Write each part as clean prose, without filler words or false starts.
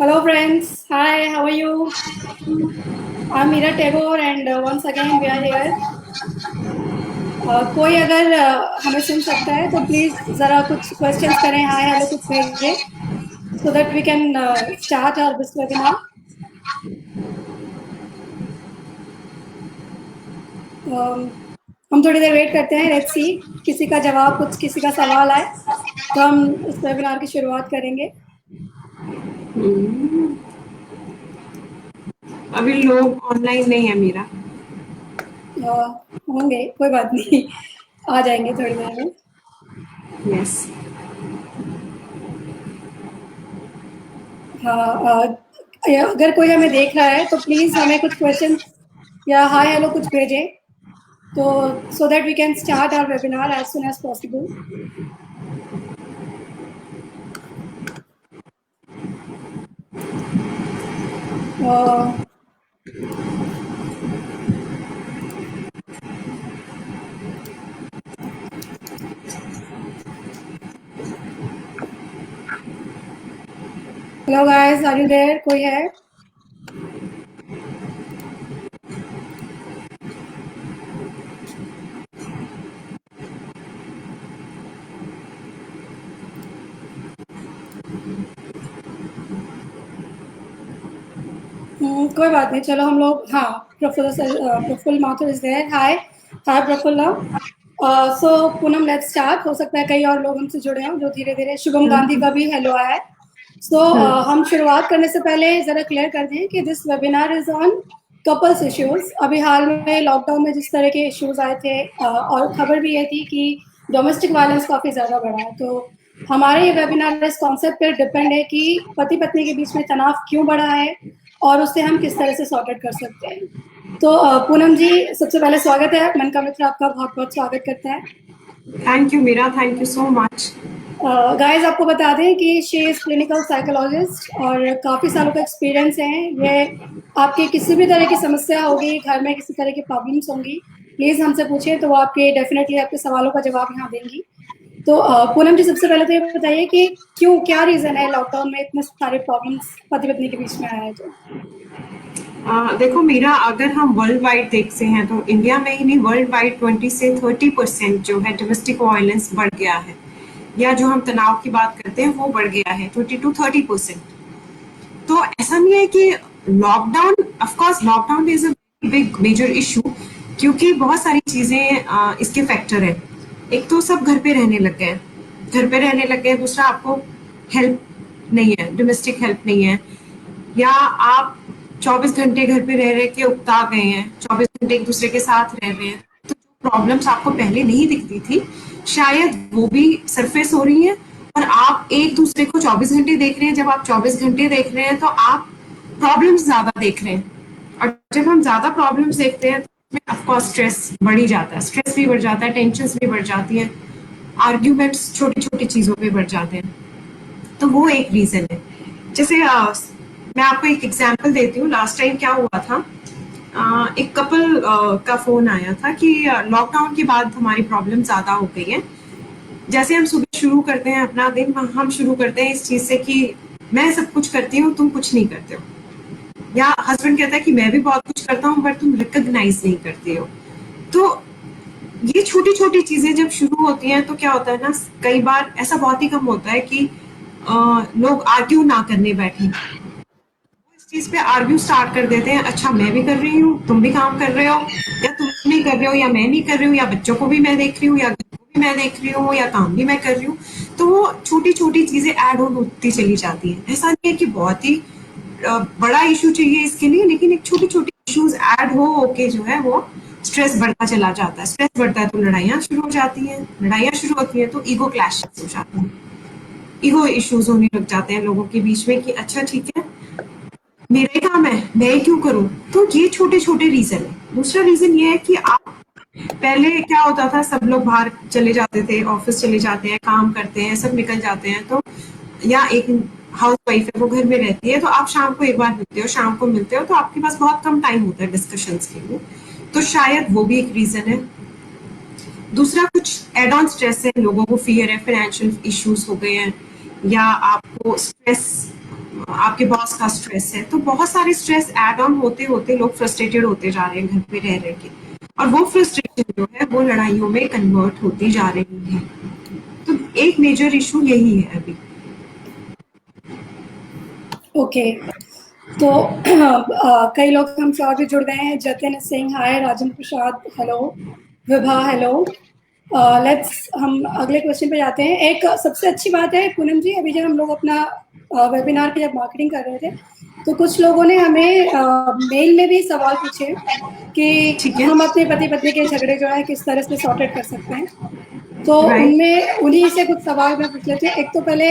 Hello friends, hi, how are you? I'm Meera Tagore and once again we are here. कोई अगर हमें सुन सकता है तो प्लीज जरा कुछ क्वेश्चंस करें, हाय हेलो कुछ भेजें so that we can start our this webinar. हम थोड़ी देर वेट करते हैं, लेट्स सी किसी का जवाब कुछ किसी का सवाल आए तो हम इस वेबिनार की शुरुआत करेंगे। अभी लोग ऑनलाइन नहीं है मीरा। होंगे, कोई बात नहीं, आ जाएंगे थोड़ी देर में। यस हाँ, अगर कोई हमें देख रहा है तो प्लीज हमें कुछ क्वेश्चन या हाय हेलो कुछ भेजें तो so that we can start our webinar as soon as possible. Hello guys, are you there? कोई है? कोई बात नहीं, चलो हम लोग, हाँ, Prafull Mathur is there. Hi hi Prafull. So Poonam, let's start. हो सकता है कई और लोग हमसे जुड़े हों जो धीरे धीरे, शुभम गांधी का भी हेलो आया है। सो हम शुरुआत करने से पहले जरा क्लियर कर दें कि this webinar is on couples issues. अभी हाल में लॉकडाउन में जिस तरह के इश्यूज आए थे और खबर भी ये थी कि डोमेस्टिक वायलेंस काफी ज्यादा बढ़ा है, तो हमारे ये वेबिनार इस कॉन्सेप्ट पर डिपेंड है कि पति पत्नी के बीच में तनाव क्यों बढ़ा है और उससे हम किस तरह से सॉर्ट आउट कर सकते हैं। तो पूनम जी, सबसे पहले स्वागत है, मन का मित्र आपका बहुत बहुत स्वागत करता है। Thank you Meera, thank you so much. Guys, आपको बता दें कि शी इज क्लिनिकल साइकोलॉजिस्ट और काफ़ी सालों का एक्सपीरियंस है। ये आपकी किसी भी तरह की समस्या होगी, घर में किसी तरह की प्रॉब्लम्स होंगी, प्लीज़ हमसे पूछिए तो वो आपके डेफिनेटली आपके सवालों का जवाब यहाँ देंगी। तो पूनम जी, सबसे पहले तो ये बताइए कि क्यों, क्या रीज़न है लॉकडाउन में इतने सारे प्रॉब्लम्स पति पत्नी के बीच में आया है? तो देखो मीरा, अगर हम वर्ल्ड वाइड देखते हैं तो इंडिया में ही नहीं, वर्ल्ड वाइड 20 से 30% जो है डोमेस्टिक वायलेंस बढ़ गया है, या जो हम तनाव की बात करते हैं वो बढ़ गया है 20 to 30%। तो ऐसा नहीं है कि lockdown, of course lockdown is a big major issue, क्योंकि बहुत सारी चीजें इसके फैक्टर है। एक तो सब घर पे रहने लग गए, घर पे रहने लग गए। दूसरा, आपको हेल्प नहीं है, डोमेस्टिक हेल्प नहीं है, या आप 24 घंटे घर पे रह रहे के उकता गए हैं, 24 घंटे एक दूसरे के साथ रह रहे हैं, तो जो प्रॉब्लम्स आपको पहले नहीं दिखती थी शायद वो भी सरफेस हो रही है। और आप एक दूसरे को 24 घंटे देख रहे हैं। जब आप 24 घंटे देख रहे हैं तो आप प्रॉब्लम्स ज्यादा देख रहे हैं, और जब हम ज्यादा प्रॉब्लम्स देखते हैं तो ऑफकोर्स स्ट्रेस बढ़ ही जाता है, स्ट्रेस भी बढ़ जाता है, टेंशन भी बढ़ जाती है, आर्ग्यूमेंट्स छोटी छोटी चीजों पे बढ़ जाते हैं। तो वो एक रीजन है। जैसे मैं आपको एक एग्जांपल देती हूँ। लास्ट टाइम क्या हुआ था, एक कपल का फोन आया था कि लॉकडाउन के बाद हमारी प्रॉब्लम ज्यादा हो गई है। जैसे हम सुबह शुरू करते हैं अपना दिन, हम शुरू करते हैं इस चीज से कि मैं सब कुछ करती हूँ, तुम कुछ नहीं करते हो, या हस्बैंड कहता है कि मैं भी बहुत कुछ करता हूँ बट तुम रिकॉग्नाइज नहीं करते हो। तो ये छोटी छोटी चीजें जब शुरू होती हैं तो क्या होता है ना, कई बार ऐसा बहुत ही कम होता है कि लोग आर्ग्यू ना करने बैठे, इस चीज पे आर्ग्यू स्टार्ट कर देते हैं। अच्छा, मैं भी कर रही हूँ, तुम भी काम कर रहे हो, या तुम नहीं कर रहे हो, या मैं नहीं कर रही हूँ, या बच्चों को भी मैं देख रही हूँ, या घर को भी मैं देख रही हूँ, या काम भी मैं कर रही हूँ। तो वो छोटी छोटी चीजें ऐड ऑन होती चली जाती है। ऐसा नहीं है कि बहुत ही बड़ा इशू चाहिए इसके लिए, लेकिन एक छोटी छोटी इश्यूज ऐड होके जो है वो स्ट्रेस बढ़ता चला जाता है। स्ट्रेस बढ़ता है तो लड़ाइयाँ शुरू हो जाती हैं, लड़ाइयाँ शुरू होती हैं तो ईगो क्लैश हो जाते हैं, ईगो इश्यूज होने लग जाते हैं लोगों के बीच में कि अच्छा ठीक है, मेरा ही काम है, मैं ही क्यों करूं। तो ये छोटे छोटे रीजन है। दूसरा रीजन ये है कि आप, पहले क्या होता था, सब लोग बाहर चले जाते थे, ऑफिस चले जाते हैं, काम करते हैं, सब निकल जाते हैं, तो या एक हाउस वाइफ है वो घर में रहती है, तो आप शाम को एक बार मिलते हो, शाम को मिलते हो, तो आपके पास बहुत कम टाइम होता है डिस्कशंस के लिए। तो शायद वो भी एक रीजन है। दूसरा, कुछ एड ऑन स्ट्रेस है, लोगों को फियर है, फाइनेंशियल इश्यूज हो गए हैं, या आपको स्ट्रेस आपके बॉस का स्ट्रेस है, तो बहुत सारे स्ट्रेस ऐड ऑन होते होते लोग फ्रस्ट्रेटेड होते जा रहे हैं घर पे रह रह के, और वो फ्रस्ट्रेशन जो है वो लड़ाइयों में कन्वर्ट होती जा रही है। तो एक मेजर इशू यही है अभी। ओके, तो कई लोग हमसे और भी जुड़ गए हैं। जतिन सिंह हाय, Rajendra Prasad hello, Vibha hello. Let's हम अगले क्वेश्चन पे जाते हैं। एक सबसे अच्छी बात है पूनम जी, अभी जब हम लोग अपना वेबिनार की जब मार्केटिंग कर रहे थे तो कुछ लोगों ने हमें मेल में भी सवाल पूछे कि ठीक है, हम अपने पति पत्नी के झगड़े जो है किस तरह से सॉर्टेड कर सकते हैं। तो राइट। उनमें उन्हीं से कुछ सवाल मैं पूछ लेती हूँ। एक तो पहले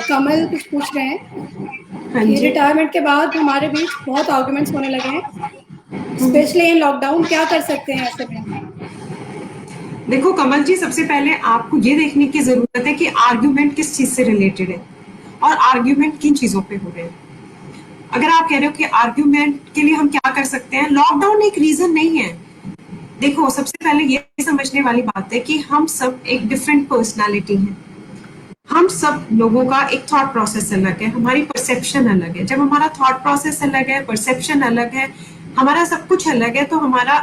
कमल कुछ पूछ रहे हैं हाँ कि जी। रिटायरमेंट के बाद हमारे बीच बहुत आर्गुमेंट्स होने लगे हैं, स्पेशली इन लॉकडाउन, क्या कर सकते हैं ऐसे में? देखो कमल जी, सबसे पहले आपको ये देखने की जरूरत है कि आर्ग्यूमेंट किस चीज से रिलेटेड है और आर्ग्यूमेंट किन चीजों पे हो रहे हैं। अगर आप कह रहे हो कि आर्ग्यूमेंट के लिए हम क्या कर सकते हैं, लॉकडाउन एक रीजन नहीं है। देखो सबसे पहले ये समझने वाली बात है कि हम सब एक डिफरेंट पर्सनालिटी हैं। हम सब लोगों का एक थॉट प्रोसेस अलग है, हमारी परसेप्शन अलग है। जब हमारा थॉट प्रोसेस अलग है, परसेप्शन अलग है, हमारा सब कुछ अलग है, तो हमारा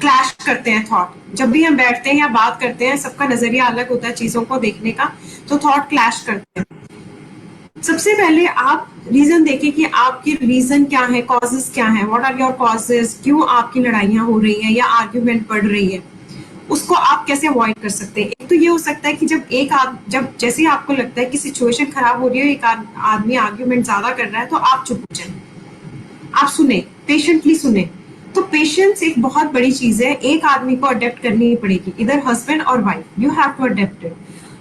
क्लैश करते हैं थॉट। जब भी हम बैठते हैं या बात करते हैं, सबका नजरिया अलग होता है चीजों को देखने का, तो थॉट क्लैश करते हैं। सबसे पहले आप रीजन देखिए कि आपके रीजन क्या है, कॉजेस क्या है, व्हाट आर योर कॉजेस, क्यों आपकी लड़ाइयां हो रही हैं या आर्ग्यूमेंट बढ़ रही है, उसको आप कैसे अवॉइड कर सकते हैं। एक तो ये हो सकता है कि जब जैसे ही आपको लगता है कि सिचुएशन खराब हो रही है, एक आदमी आर्ग्यूमेंट ज्यादा कर रहा है, तो आप चुप हो जाए, आप सुने, पेशेंटली सुने। तो पेशेंस एक बहुत बड़ी चीज है, एक आदमी को अडेप्ट करनी ही पड़ेगी, इधर हस्बैंड और wife, you have to adapt it.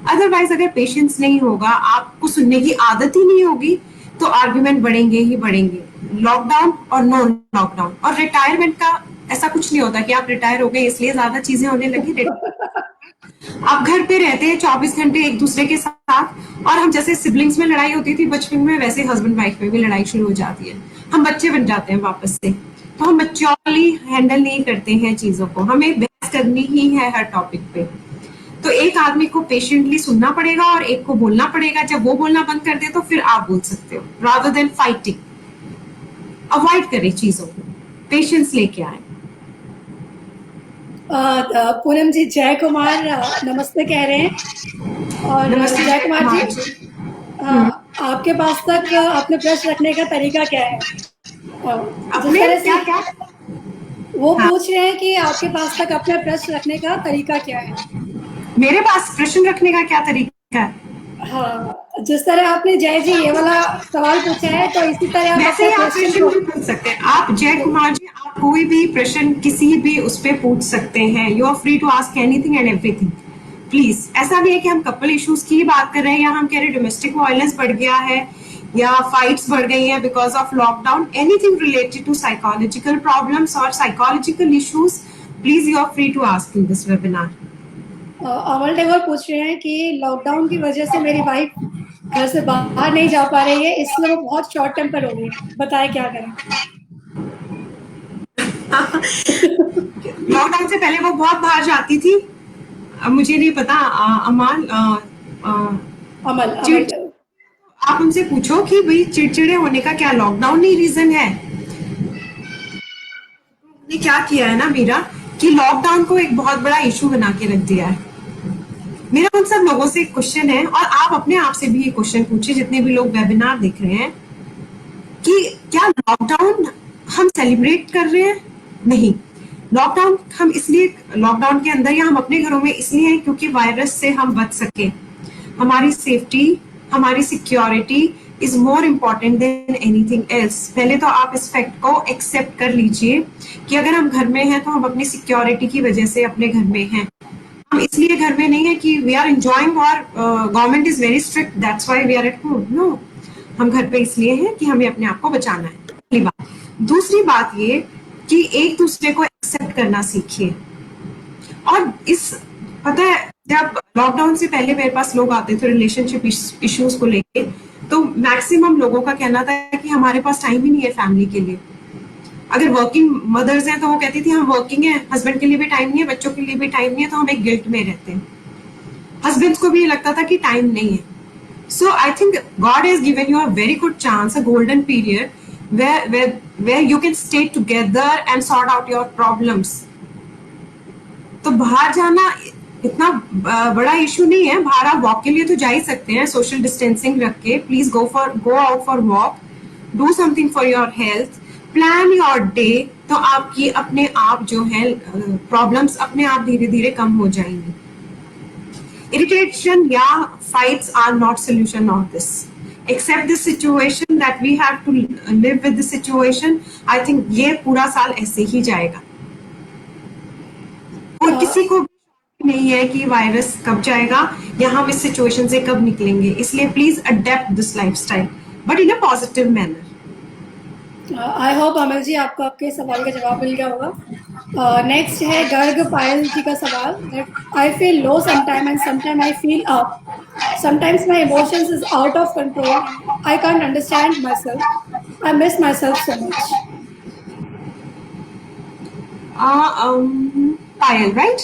Otherwise अगर पेशेंस नहीं होगा, आपको सुनने की आदत ही नहीं होगी, तो आर्ग्यूमेंट बढ़ेंगे ही बढ़ेंगे। लॉकडाउन और नॉन लॉकडाउन और रिटायरमेंट का ऐसा कुछ नहीं होता कि आप रिटायर हो गए इसलिए ज्यादा चीजें होने लगी। आप घर पे रहते हैं 24 घंटे एक दूसरे के साथ, और हम जैसे सिबलिंग्स में लड़ाई होती थी बचपन में, वैसे हस्बैंड वाइफ में भी लड़ाई शुरू हो जाती है। हम बच्चे बन जाते हैं वापस से, तो हम मैच्योरली हैंडल नहीं करते हैं चीजों को, हमें बहस करनी ही है हर टॉपिक पे। तो एक आदमी को पेशेंटली सुनना पड़ेगा और एक को बोलना पड़ेगा। जब वो बोलना बंद कर दे तो फिर आप बोल सकते हो, रादर देन फाइटिंग। अवॉइड करें चीजों को, पेशेंस लेके आए। पूनम जी जय कुमार नमस्ते कह रहे हैं। और नमस्ते जय कुमार जी, हम्म, आपके पास तक अपने प्रश्न रखने का तरीका क्या है? जिस अपने तरह से क्या क्या। वो हाँ, पूछ रहे हैं कि आपके पास तक अपने प्रश्न रखने का तरीका क्या है? मेरे पास प्रश्न रखने का क्या तरीका है? हाँ, जिस तरह आपने जय जी ये वाला सवाल पूछा है, तो इसी तरह आप वैसे अपने ही आप क्वेश्चन प्रश्न को भी पूछ सकते हैं। आप जय कुमार जी, आप कोई भी प्रश्न किसी भी उस पे पूछ सकते हैं। You are free to ask anything and everything. Please, ऐसा नहीं है कि हम कपल इश्यूज की बात कर रहे हैं या हम कह रहे हैं डोमेस्टिक वायलेंस बढ़ गया है या फाइट्स बढ़ गई हैं because of lockdown. Anything related to psychological problems और psychological issues, please you are free to ask in this webinar. Amal Tagore पूछ रहे हैं कि लॉकडाउन की वजह से मेरी वाइफ घर से बाहर नहीं जा पा रही है, इसलिए वो बहुत शॉर्ट टेम्पर हो गई है, बताएं क्या करें? लॉकडाउन से पहले वो बहुत बाहर जाती थी। अब मुझे नहीं पता, अमान, अमल अमल चिड़ आप उनसे पूछो कि भाई चिड़चिड़े होने का क्या लॉकडाउन ही रीजन है। ने क्या किया है ना मीरा, कि लॉकडाउन को एक बहुत बड़ा इशू बना के रख दिया है। मेरा उन सब लोगों से एक क्वेश्चन है, और आप अपने आप से भी ये क्वेश्चन पूछिए जितने भी लोग वेबिनार देख रहे हैं, कि क्या लॉकडाउन हम सेलिब्रेट कर रहे हैं? नहीं। लॉकडाउन हम इसलिए लॉकडाउन के अंदर या हम अपने घरों में इसलिए हैं क्योंकि वायरस से हम बच सके। हमारी सेफ्टी, हमारी security is more important than anything else. पहले तो आप इस फैक्ट को एक्सेप्ट कर लीजिए कि अगर हम घर में हैं तो हम अपनी सिक्योरिटी की वजह से अपने घर में हैं। हम इसलिए घर में नहीं है कि वी आर एंजॉयिंग और government is very strict that's why we are at home. No, हम घर पे इसलिए हैं कि हमें अपने आप को बचाना है, पहली बात। दूसरी बात ये कि एक दूसरे को एक्सेप्ट करना सीखिए। और इस पता है, जब लॉकडाउन से पहले मेरे पास लोग आते थे रिलेशनशिप इश्यूज को लेके, तो मैक्सिमम लोगों का कहना था कि हमारे पास टाइम ही नहीं है फैमिली के लिए। अगर वर्किंग मदर्स हैं तो वो कहती थी हम वर्किंग है, हस्बैंड के लिए भी टाइम नहीं है, बच्चों के लिए भी टाइम नहीं है, तो हम एक गिल्ट में रहते हैं। हस्बैंड्स को भी ये लगता था कि टाइम नहीं है। So I think God has given you a very good chance, a golden period where you can stay together and sort out your problems. तो बाहर जाना इतना बड़ा इशू नहीं है, बाहर आप वॉक के लिए तो जा ही सकते हैं सोशल डिस्टेंसिंग रख के. Please go out for walk, do something for your health, plan your day. तो आपकी अपने आप जो है प्रॉब्लम्स अपने आप धीरे धीरे कम हो जाएंगी. Irritation, yeah, fights are not solution of this. Accept the situation that we have to live with the situation. I think ये पूरा साल ऐसे ही जाएगा. और किसी को नहीं है कि वायरस कब जाएगा या हम इस सिचुएशन से कब निकलेंगे. इसलिए please adapt this lifestyle, but in a positive manner. I hope Amal ji आपको आपके सवाल का जवाब मिल गया होगा. नेक्स्ट है गर्ग पायल जी का सवाल. I feel low sometime and sometime I feel up. Sometimes my emotions is out of control. I can't understand my self. I miss my self so much. Payal, right?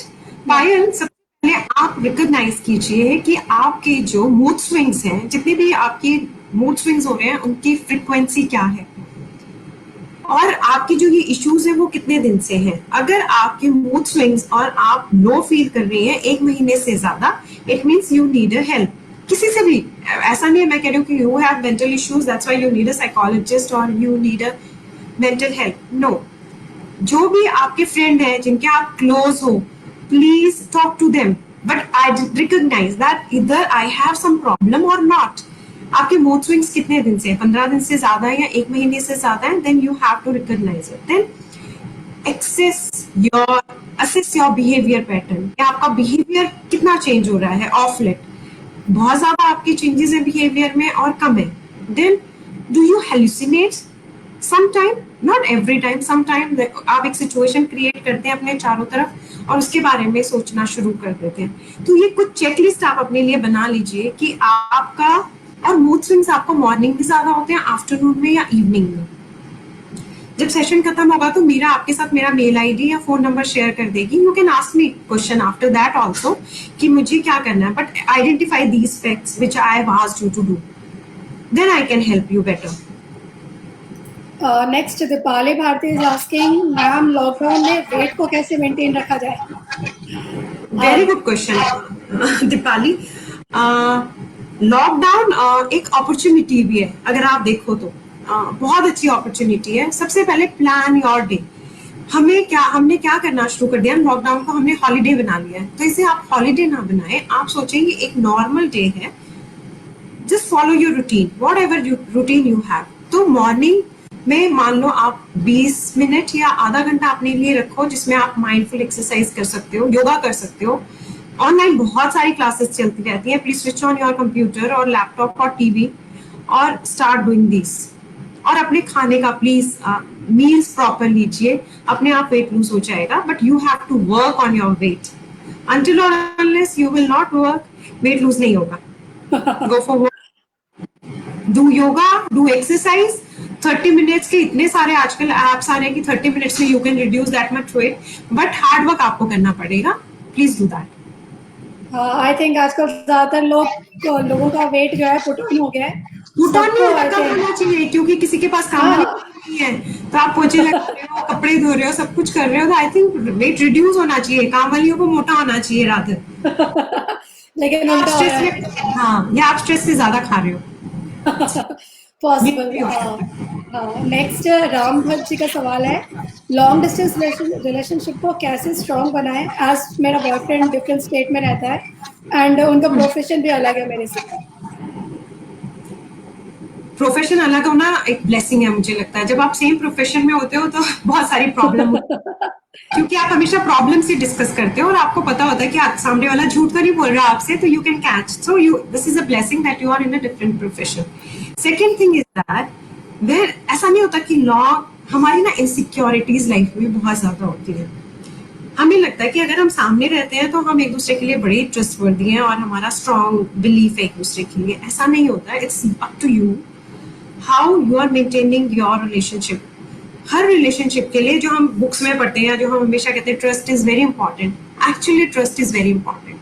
Payal, सबसे पहले आप रिकॉग्नाइज कीजिए कि आपके जो मूड स्विंग्स हैं, जितने भी आपके मूड स्विंग्स हो रहे हैं, उनकी फ्रीक्वेंसी क्या है और आपकी जो ये इश्यूज है वो कितने दिन से हैं. अगर आपके मूड स्विंग्स और आप लो फील कर रही हैं 1 महीने से ज्यादा, it means you need a help. किसी से भी, ऐसा नहीं है मैं कह रही हूँ कि you have mental issues that's why you need a psychologist और you need a mental help. No, जो भी आपके फ्रेंड है जिनके आप क्लोज हो, please talk to them, but I recognise that either I have some problem और not. आपके मूड स्विंग्स कितने दिन से, 15 दिन से ज्यादा है या 1 महीने से ज्यादा है, then you have to recognise it. Then assess your behaviour pattern. आपका बिहेवियर कितना चेंज हो रहा है ऑफ लेट. बहुत ज्यादा आपकी चेंजेस है बिहेवियर में और कम है. Then do you hallucinate sometime, not every time, sometime आप एक सिचुएशन क्रिएट करते हैं अपने चारों तरफ और उसके बारे में सोचना शुरू कर देते हैं. तो ये कुछ चेकलिस्ट आप अपने लिए बना लीजिए कि आपका, और मूड स्विंग्स आपको मॉर्निंग में ज्यादा होते हैं, आफ्टरनून में या इवनिंग में. जब सेशन खत्म होगा तो मीरा आपके साथ मेरा मेल आईडी या फोन नंबर शेयर कर देगी. You can ask me question after that also कि मुझे क्या करना है, but identify these facts which I have asked you to do, then I can help you better. Next Deepali Bharati is asking, ma'am lockdown में weight को कैसे maintain रखा जाए? Very good question Deepali. Lockdown एक अपॉर्चुनिटी भी है अगर आप देखो तो. बहुत अच्छी अपॉर्चुनिटी है. सबसे पहले प्लान योर डे. हमने क्या करना शुरू कर दिया, लॉकडाउन को हमने हॉलीडे बना लिया है. तो इसे आप हॉलीडे ना बनाए, आप सोचेंगे एक नॉर्मल डे है, just follow your routine, what ever routine you have. तो मॉर्निंग में मान लो आप 20 मिनट या आधा घंटा अपने लिए रखो जिसमें आप माइंडफुल एक्सरसाइज कर सकते हो, योगा कर सकते हो. ऑनलाइन बहुत सारी क्लासेस चलती रहती हैं. Please switch on your computer और लैपटॉप और टीवी और स्टार्ट डूइंग दिस. और अपने खाने का प्लीज मील्स प्रॉपर लीजिए, अपने आप वेट लूज हो जाएगा. But you have to work on your weight. Until और unless you will not work, weight lose नहीं होगा. Go for work, do yoga, do exercise. 30 minutes के इतने सारे आजकल एप्स आ रहे हैं कि 30 मिनट्स में you can reduce that much weight, but hard work आपको करना पड़ेगा. Please do that. I think आजकल ज्यादातर लोगों का वेट जो है पुट ऑन हो गया है. होना चाहिए क्योंकि किसी के पास काम नहीं है. तो आप पोछे लगा रहे हो, कपड़े धो रहे हो, सब कुछ कर रहे हो, तो आई थिंक वेट रिड्यूस होना चाहिए. काम वालियों को मोटा होना चाहिए रात. लेकिन हाँ, या आप स्ट्रेस से ज्यादा खा रहे हो. पॉसिबल. नेक्स्ट राम भट्ट जी का सवाल है, लॉन्ग डिस्टेंस रिलेशनशिप को कैसे स्ट्रॉन्ग बनाएं, एज मेरा बॉयफ्रेंड डिफरेंट स्टेट में रहता है एंड उनका प्रोफेशन भी अलग है मेरे से. प्रोफेशन अलग होना एक ब्लेसिंग है मुझे लगता है. जब आप सेम प्रोफेशन में होते हो तो बहुत सारी प्रॉब्लम क्योंकि आप हमेशा प्रॉब्लम से डिस्कस करते हो और आपको पता होता है कि सामने वाला झूठ तो नहीं बोल रहा आपसे, तो you can catch. So this is a blessing that you are in a different profession. Second thing is that where ऐसा नहीं होता कि हमारी ना इनसिक्योरिटीज लाइफ में बहुत ज्यादा होती है. हमें लगता है कि अगर हम सामने रहते हैं तो हम एक दूसरे के लिए बड़े ट्रस्टवर्दी हैं और हमारा स्ट्रॉन्ग बिलीफ है एक दूसरे के लिए. ऐसा नहीं होता है. It's up to you how you are maintaining your relationship. हर रिलेशनशिप के लिए जो हम बुक्स में पढ़ते हैं, जो हम हमेशा कहते हैं trust is very important, actually trust is very important.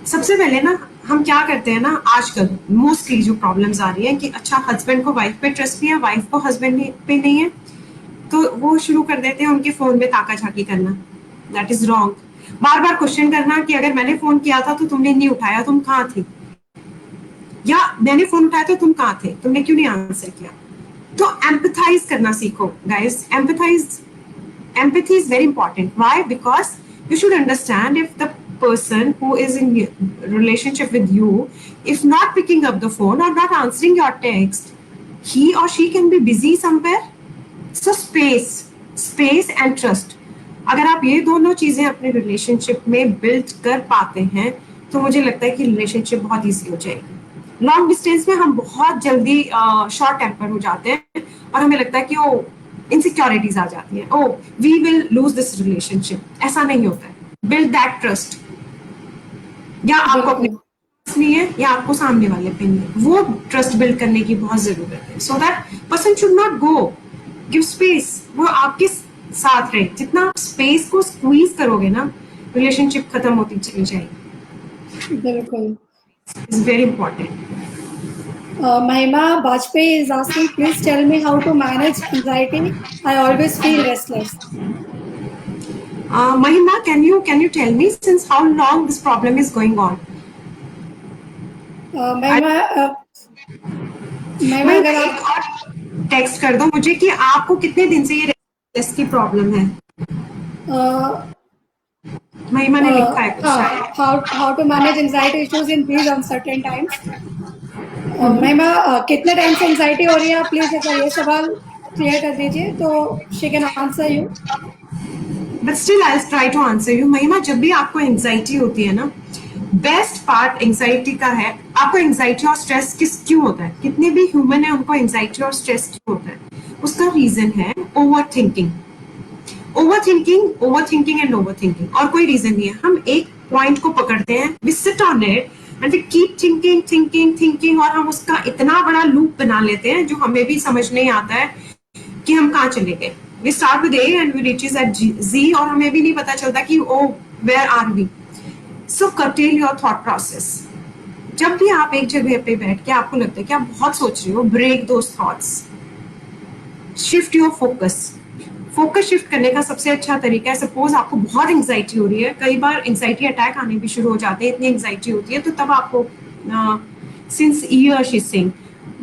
सबसे पहले ना हम क्या करते हैं ना आजकल मोस्टली जो प्रॉब्लम्स आ रही है कि अच्छा हस्बैंड को वाइफ पे ट्रस्ट नहीं है, वाइफ को हस्बैंड पे नहीं है, तो वो शुरू कर देते हैं उनके फोन में ताका झाकी करना. That is wrong. Bar bar question करना कि अगर मैंने फोन किया था तो तुमने नहीं उठाया, तुम कहाँ थे, या मैंने फोन उठाया तो तुम कहाँ थे, तुमने क्यों नहीं आंसर किया. तो एम्पथाइज करना सीखो guys. Empathy is very important. Why? Because you should understand if the person who is in relationship with you, if not picking up the phone or not answering your text, he or she can be busy somewhere. So space and trust. अगर आप ये दोनों चीजें अपने relationship में build कर पाते हैं तो मुझे लगता है कि रिलेशनशिप बहुत ईजी हो जाएगी. लॉन्ग डिस्टेंस में हम बहुत जल्दी शॉर्ट टेम्पर हो जाते हैं और हमें लगता है कि वो इनसिक्योरिटीज आ जाती है. Oh we will lose this relationship. ऐसा नहीं होता है. Build that trust. या आपको अपने नहीं है या आपको सामने वाले पे नहीं है, वो ट्रस्ट बिल्ड करने की बहुत जरूरत है. So that person should not go. Give space. वो आपके साथ रहे. जितना आप स्पेस को स्क्वीज करोगे ना रिलेशनशिप खत्म होती चली जाएगी. बिल्कुल. It's very important. Mahima Bajpayee is asking, please tell me how to manage anxiety. I always feel restless. Mahima, can you tell me since how long this problem is going on? Mahima, अगर आप text कर दो मुझे कि आपको कितने दिन से ये रेस्टलेस की प्रॉब्लम है. महिमा ने लिखा है कुछ. how to manage anxiety issues in these uncertain times. महिमा कितने टाइम से एंजाइटी हो रही है, आप प्लीज एक बार ये सवाल क्लियर कर दीजिए तो she can answer you. But still I will try to answer you. Mahima, जब भी आपको एंजाइटी होती है ना, बेस्ट पार्ट एंजाइटी का है, आपको एंजाइटी और स्ट्रेस क्यों होता है, कितने भी ह्यूमन है उनको एंजाइटी और स्ट्रेस क्यों होता है, उसका रीजन है over thinking and over thinking. और कोई रीजन नहीं है. हम एक पॉइंट को पकड़ते हैं, we sit on it and we keep thinking और हम उसका इतना बड़ा लूप बना लेते हैं जो हमें भी समझ नहीं आता है कि हम कहाँ चले गए. We start with A and we reaches at Z और हमें भी नहीं पता चलता कि oh where are we. So curtail your thought process. जब भी आप एक जगह पे बैठ के आपको लगता है कि आप बहुत सोच रहे हो, break those thoughts. Shift your focus shift करने का सबसे अच्छा तरीका है, सपोज आपको बहुत एंजाइटी हो रही है, कई बार एंजाइटी अटैक आने भी शुरू हो जाते हैं, इतनी एंजाइटी होती है, तो तब आपको सिंस ईयर्स शी सिंग,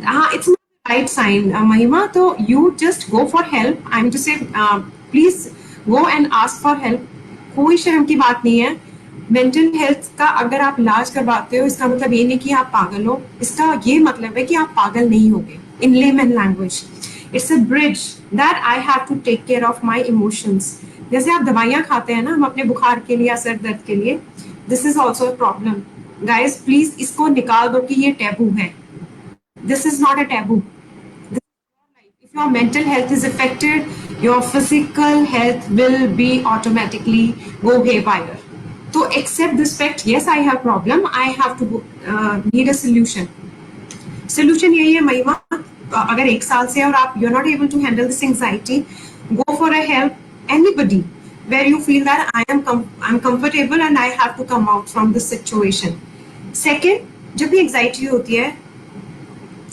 हाँ इट्स राइट साइन महिमा, तो you just go for help. I am to say please go and ask for help. कोई शर्म की बात नहीं है. मेंटल हेल्थ का अगर आप इलाज करवाते हो इसका मतलब ये नहीं कि आप पागल हो, इसका ये मतलब है कि आप पागल नहीं होगे. In layman language it's a bridge that I have to take care of my emotions. जैसे आप दवाइयाँ खाते हैं ना, हम अपने बुखार के लिए या सर दर्द के लिए, this is also a problem. Guys please इसको निकाल दो कि ये टैबू है. This is not a taboo. If your mental health is affected, your physical health will be automatically go haywire. So accept this fact. Yes, I have problem. I have to need a solution. Solution यही है महिमा. अगर एक साल से और आप you're not able to handle this anxiety, go for a help anybody where you feel that I'm comfortable and I have to come out from this situation. Second, जब भी anxiety होती है,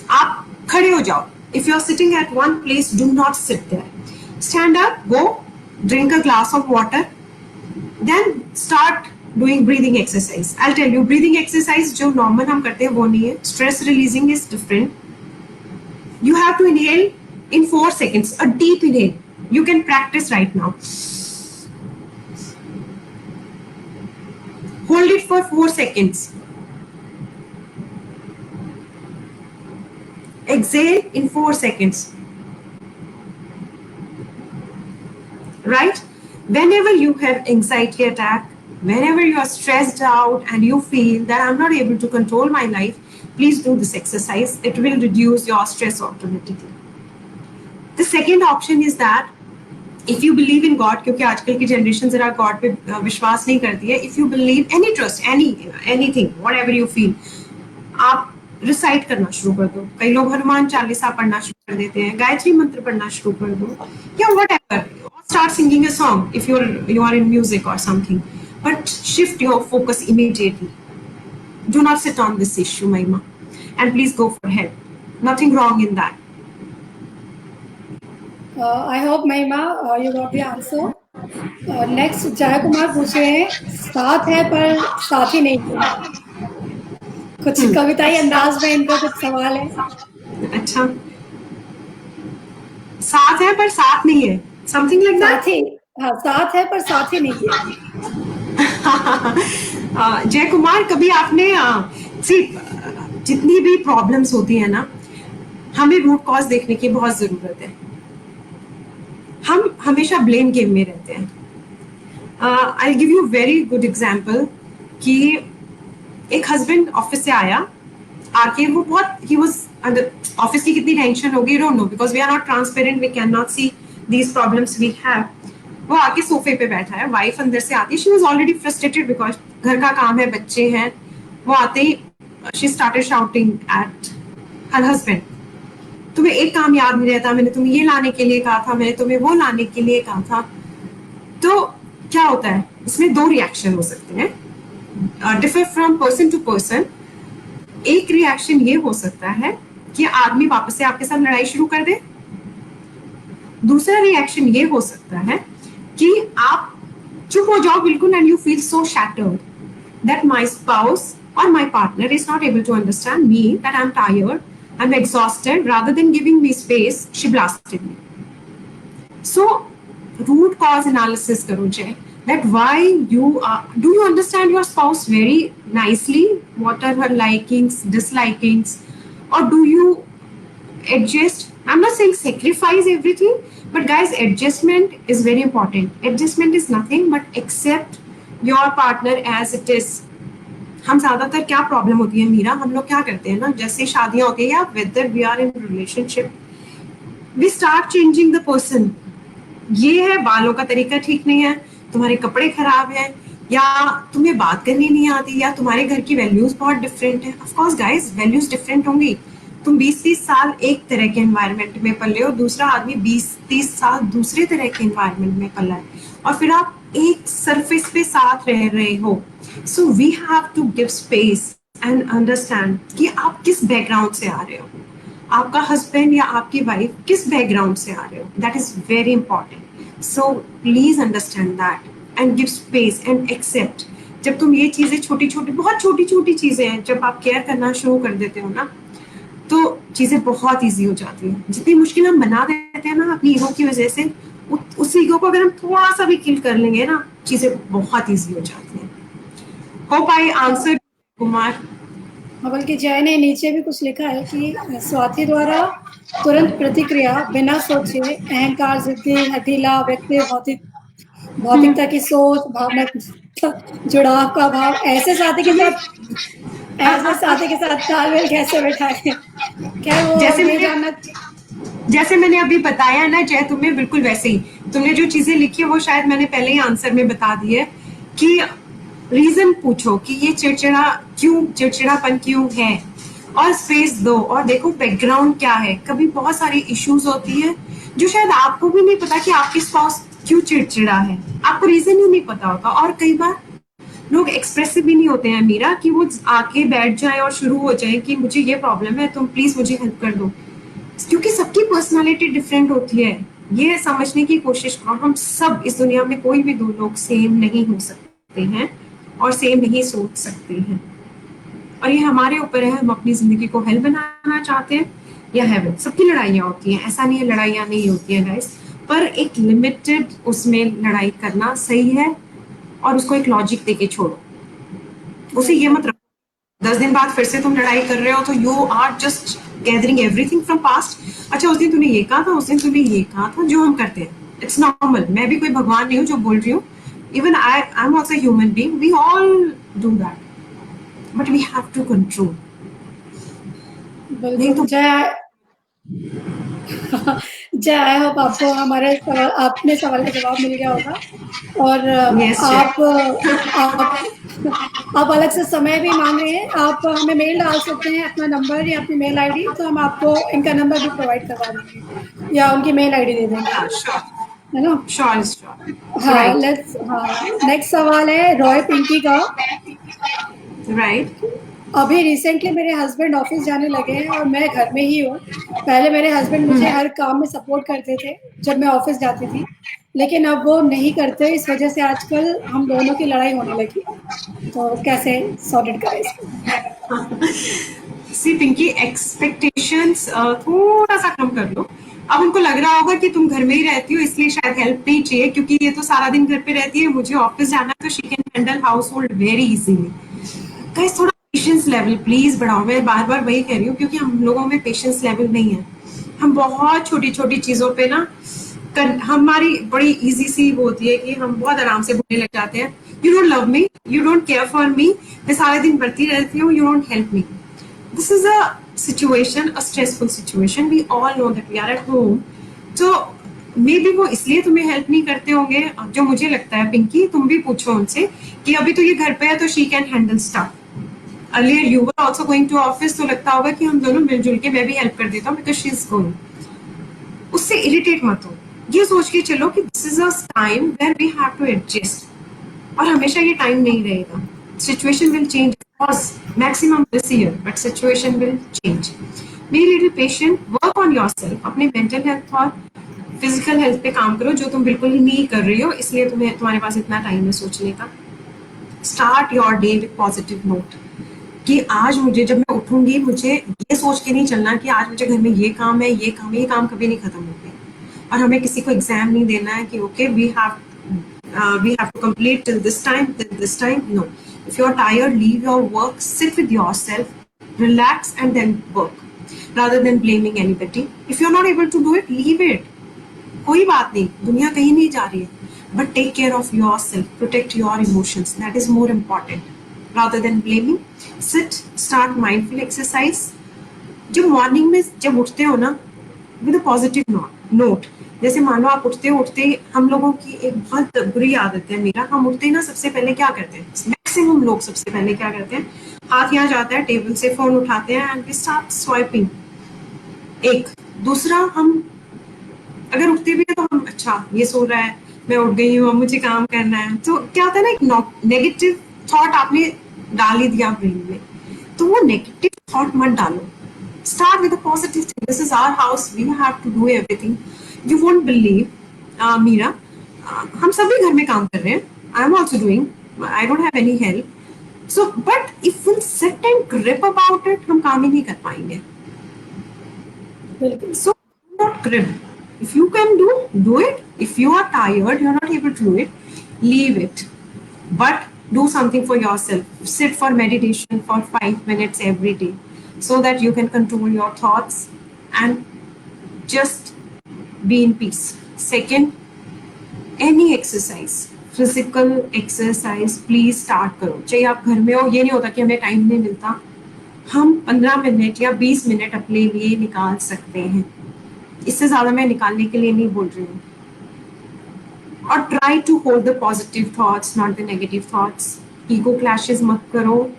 आप खड़े हो जाओ. If you're sitting at one place, do not sit there. Stand up, go, drink a glass of water, then start doing breathing exercise. I'll tell you, breathing exercise जो normal हम करते हैं वो नहीं है. Stress releasing is different. You have to inhale in 4 seconds, a deep inhale. You can practice right now. Hold it for 4 seconds. Exhale in 4 seconds. Right? Whenever you have anxiety attack, whenever you are stressed out and you feel that I'm not able to control my life, please do this exercise. It will reduce your stress automatically. The second option is that if you believe in God, क्योंकि आजकल की generation जरा God पे विश्वास नहीं करती है, if you believe any trust, anything, whatever you feel, आप रिसाइट करना शुरू कर दो. कई लोग हनुमान चालीसा पढ़ना शुरू कर देते हैं, गायत्री मंत्र पढ़ना शुरू कर दो, या whatever. Start singing a song if you are in music or something, but shift your focus immediately. Do not sit on this issue, Mahima, and please go for help. Nothing wrong in that. I hope महिमा you got the answer. Next जय कुमार पूछ रहे हैं, साथ है पर साथ ही नहीं है। कुछ कविताई अंदाज में इनका कुछ सवाल है। अच्छा, साथ है पर साथ नहीं है, समथिंग लाइक दैट। हाँ, साथ है पर साथ ही नहीं है। जय कुमार, कभी आपने जितनी भी प्रॉब्लम्स होती है ना, हमें रूट कॉज देखने की बहुत जरूरत है। हम हमेशा ब्लेम गेम में रहते हैं। I give you very good example कि एक हस्बैंड ऑफिस से आया, आके वो बहुत ही वाज अंडर ऑफिस की कितनी टेंशन होगी, don't know, because we are not transparent, we can not see these problems we have. वो आके सोफे पे बैठा है, वाइफ अंदर से आती है, she was already frustrated because घर का काम है, बच्चे हैं। वो आते ही she started shouting at her husband, तुम्हें एक काम याद नहीं रहता, मैंने तुम्हें ये लाने के लिए कहा था, मैंने तुम्हें वो लाने के लिए कहा था। तो क्या होता है, इसमें दो रिएक्शन हो सकते हैं, differ from person to person. एक रिएक्शन ये हो सकता है कि आदमी वापस से आपके साथ लड़ाई शुरू कर दे। दूसरा रिएक्शन ये हो सकता है कि आप चुप हो जाओ बिल्कुल, and you feel so shattered that my spouse or my partner is not able to understand me, that I'm tired, I'm exhausted. Rather than giving me space, she blasted me. So root cause analysis karo Jay, that why you do you understand your spouse very nicely, what are her likings, dislikings, or do you adjust? I'm not saying sacrifice everything, but guys, adjustment is very important. Adjustment is nothing but accept your partner as it is. हम ज्यादातर क्या problem होती है मीरा, हम लोग क्या करते हैं ना, जैसे शादियां होती है या whether we are in relationship, we start changing the person. ये है, बालों का तरीका ठीक नहीं है, तुम्हारे कपड़े खराब है, या तुम्हें बात करनी नहीं आती, या तुम्हारे घर की वैल्यूज बहुत डिफरेंट है। Of course guys, values different होंगी। तुम 20-30 साल एक तरह के एनवायरनमेंट में पले हो, दूसरा आदमी 20-30 साल दूसरे तरह के एनवायरनमेंट में पला है, और फिर आप एक सरफेस पे साथ रह रहे हो। So we have to give space and understand कि आप किस बैकग्राउंड से आ रहे हो, आपका हस्बैंड या आपकी वाइफ किस बैकग्राउंड से आ रहे हो, that is very important. So please understand that and give space and accept. जब तुम ये चीजें छोटी छोटी, बहुत छोटी छोटी चीजें हैं, जब आप केयर करना शुरू कर देते हो ना, तो चीजें बहुत ईजी हो जाती हैं। जितनी मुश्किल हम बना देते हैं ना अपनी ईगो की वजह से, उस ईगो को अगर हम थोड़ा सा भी किल कर लेंगे ना, चीजें बहुत ईजी हो जाती हैं। Hope I answer Kumar. बल्कि जय ने नीचे भी कुछ लिखा है कि स्वाति द्वारा तुरंत प्रतिक्रिया, बिना सोचे, अहंकार, जिद्दी, हठीला व्यक्ति, भौतिकता की सोच, भावना, जुड़ाव का भाव, ऐसे साथी के साथ तालमेल कैसे बैठाए? क्या वो ये जानना। जैसे मैंने अभी बताया ना जय, तुम्हें बिल्कुल वैसे ही, तुमने जो चीजें लिखी है वो शायद मैंने पहले ही आंसर में बता दी है, कि रीजन पूछो कि ये चिड़चिड़ापन क्यों है, और स्पेस दो और देखो बैकग्राउंड क्या है। कभी बहुत सारी इश्यूज होती है जो शायद आपको भी नहीं पता कि आपके स्पाउस क्यों चिड़चिड़ा है, आपको रीजन ही नहीं पता होता। और कई बार लोग एक्सप्रेसिव भी नहीं होते हैं मीरा, कि वो आके बैठ जाए और शुरू हो जाए कि मुझे ये प्रॉब्लम है, तुम प्लीज मुझे हेल्प कर दो, क्योंकि सबकी पर्सनालिटी डिफरेंट होती है। ये समझने की कोशिश करो, हम सब इस दुनिया में कोई भी दो लोग सेम नहीं हो सकते हैं और सेम नहीं सोच सकते हैं, और ये हमारे ऊपर है, हम अपनी जिंदगी को हेल बनाना चाहते हैं या हेवन। सबकी लड़ाइयाँ होती हैं, ऐसा नहीं है लड़ाइयाँ नहीं होती है गाइस, पर एक लिमिटेड उसमें लड़ाई करना सही है, और उसको एक लॉजिक देके छोड़ो। उसे ये मत रखो 10 दिन बाद फिर से तुम लड़ाई कर रहे हो, तो you are just gathering everything from past. अच्छा, उस दिन तूने ये कहा था, उस दिन तूने ये कहा था, जो हम करते हैं, इट्स नॉर्मल। मैं भी कोई भगवान नहीं हूँ जो बोल रही हूँ, even I am also human being, we all do that, but we have to control. बिल्कुल जय, आई होप आपको हमारे सवाल, अपने सवाल का जवाब मिल गया होगा, और आप अलग से समय भी मांग रहे हैं, आप हमें मेल डाल सकते हैं अपना नंबर या अपनी मेल आईडी, तो हम आपको इनका नंबर भी प्रोवाइड करवा देंगे या उनकी मेल आईडी दे देंगे, है ना? हाँ, नेक्स्ट सवाल है रॉय पिंकी का। राइट। अभी रिसेंटली मेरे हस्बैंड ऑफिस जाने लगे हैं और मैं घर में ही हूँ। पहले मेरे हस्बैंड मुझे हर काम में सपोर्ट करते थे जब मैं ऑफिस जाती थी, लेकिन अब वो नहीं करते। इस वजह से आजकल हम दोनों की लड़ाई होने लगी है। तो कैसे सॉर्टेड करें इसको? सी पिंकी, एक्सपेक्टेशंस थोड़ा सा कम कर लो। अब उनको लग रहा होगा कि तुम घर में ही रहती हो इसलिए शायद हेल्प नहीं चाहिए, क्योंकि ये तो सारा दिन घर पे रहती है, मुझे ऑफिस जाना है, तो she can handle house hold very easily. Guys, थोड़ा पेशेंस लेवल प्लीज बढ़ाओ। मैं बार बार वही कह रही हूँ, क्योंकि हम लोगों में पेशेंस लेवल नहीं है। हम बहुत छोटी छोटी चीजों पे ना हमारी बड़ी इजी सी वो होती है कि हम बहुत आराम से बोलने लग जाते हैं, you don't love me, you don't care for me, मैं सारे दिन बढ़ती रहती हूँ, you don't help me. This is a situation, a stressful situation. We all know that we are at home. तो मे बी वो इसलिए तुम्हें हेल्प नहीं करते होंगे, जो मुझे लगता है। पिंकी, तुम भी पूछो उनसे कि अभी तो ये घर पे है तो she can handle stuff. Earlier you were also going to office, तो लगता होगा कि हम दोनों मिलजुल के, मैं भी हेल्प कर देता हूँ बिकॉज शी इज गोइंग। उससे इरिटेट मत हो, ये सोच के चलो कि this is a time where we have to adjust. और हमेशा ये टाइम नहीं रहेगा, situation will change, maximum this year, but situation will change. Be little patient, work on yourself, अपने मेंटल हेल्थ और फिजिकल हेल्थ पे काम करो, जो तुम बिल्कुल ही नहीं कर रही हो, इसलिए तुम्हारे पास इतना टाइम है सोचने का। Start your day with positive note कि आज मुझे, जब मैं उठूंगी, मुझे ये सोच के नहीं चलना कि आज मुझे घर में ये काम है, ये काम है, ये काम कभी नहीं खत्म होंगे। और हमें किसी को एग्जाम नहीं देना है कि okay we have to complete till this time. No. If you're tired, leave your work, sit with yourself, relax, and then work, rather than blaming anybody. If you're not able to do it, leave it. कोई बात नहीं, दुनिया कहीं नहीं जा रही है, but take care of yourself, protect your emotions. That is more important. Rather than blaming, sit, start mindful exercise. जब मॉर्निंग में जब उठते हो ना, विद अ पॉजिटिव नोट, जैसे मानो आप उठते हम लोगों की एक बहुत बुरी आदत है मेरा, हम उठते ही ना सबसे पहले क्या करते हैं, मैक्सिमम लोग सबसे पहले क्या करते हैं, हाथ यहाँ जाता है टेबल से, फोन उठाते हैं एंड वी स्टार्ट स्वाइपिंग। एक दूसरा, हम अगर उठते भी है तो हम, अच्छा ये सो रहा है, मैं उठ गई हूँ, अब मुझे काम करना है, तो क्या होता है ना, एक नेगेटिव थॉट आपने डाल ही दिया ब्रेन में। तो वो नेगेटिव थॉट मत डालो, start with a positive thing. This is our house, we have to do everything. You won't believe, Meera, हम सभी घर में काम कर रहे हैं, I am also doing, I don't have any help. So but if we'll sit and grip about it, हम काम ही नहीं कर पाएंगे। So not grip. If you can do it. If you are tired, you are not able to do it, leave it. But do something for yourself. Sit for meditation for 5 minutes every day, so that you can control your thoughts and just be in peace. Second, any exercise, physical exercise please start करो, चाहे आप घर में हो। ये नहीं होता कि हमें टाइम नहीं मिलता, हम 15 मिनट या 20 मिनट अपने लिए निकाल सकते हैं, इससे ज्यादा मैं निकालने के लिए नहीं बोल रही हूँ। और try to hold the positive thoughts, not the negative thoughts. Ego clashes मत करो,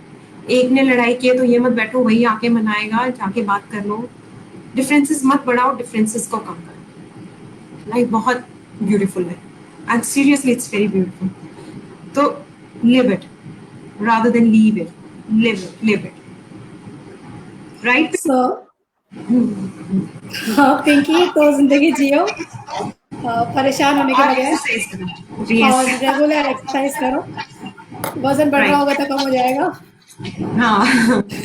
एक ने लड़ाई की है तो ये मत बैठो वही आके मनाएगा, जाके बात कर लो। डिफरेंसेस मत बढ़ाओ, डिफरेंसेस को कम करो। लाइफ बहुत ब्यूटीफुल है and seriously it's very beautiful. तो live it rather than leave it. Live it. Right? So, हाँ पिंकी, तो जिंदगी जियो परेशान होने के और बगैर, एक्सरसाइज करो। और Yes. रेगुलर एक्सरसाइज करो। वजन बढ़ रहा Right. होगा तो कम हो जाएगा। हाँ,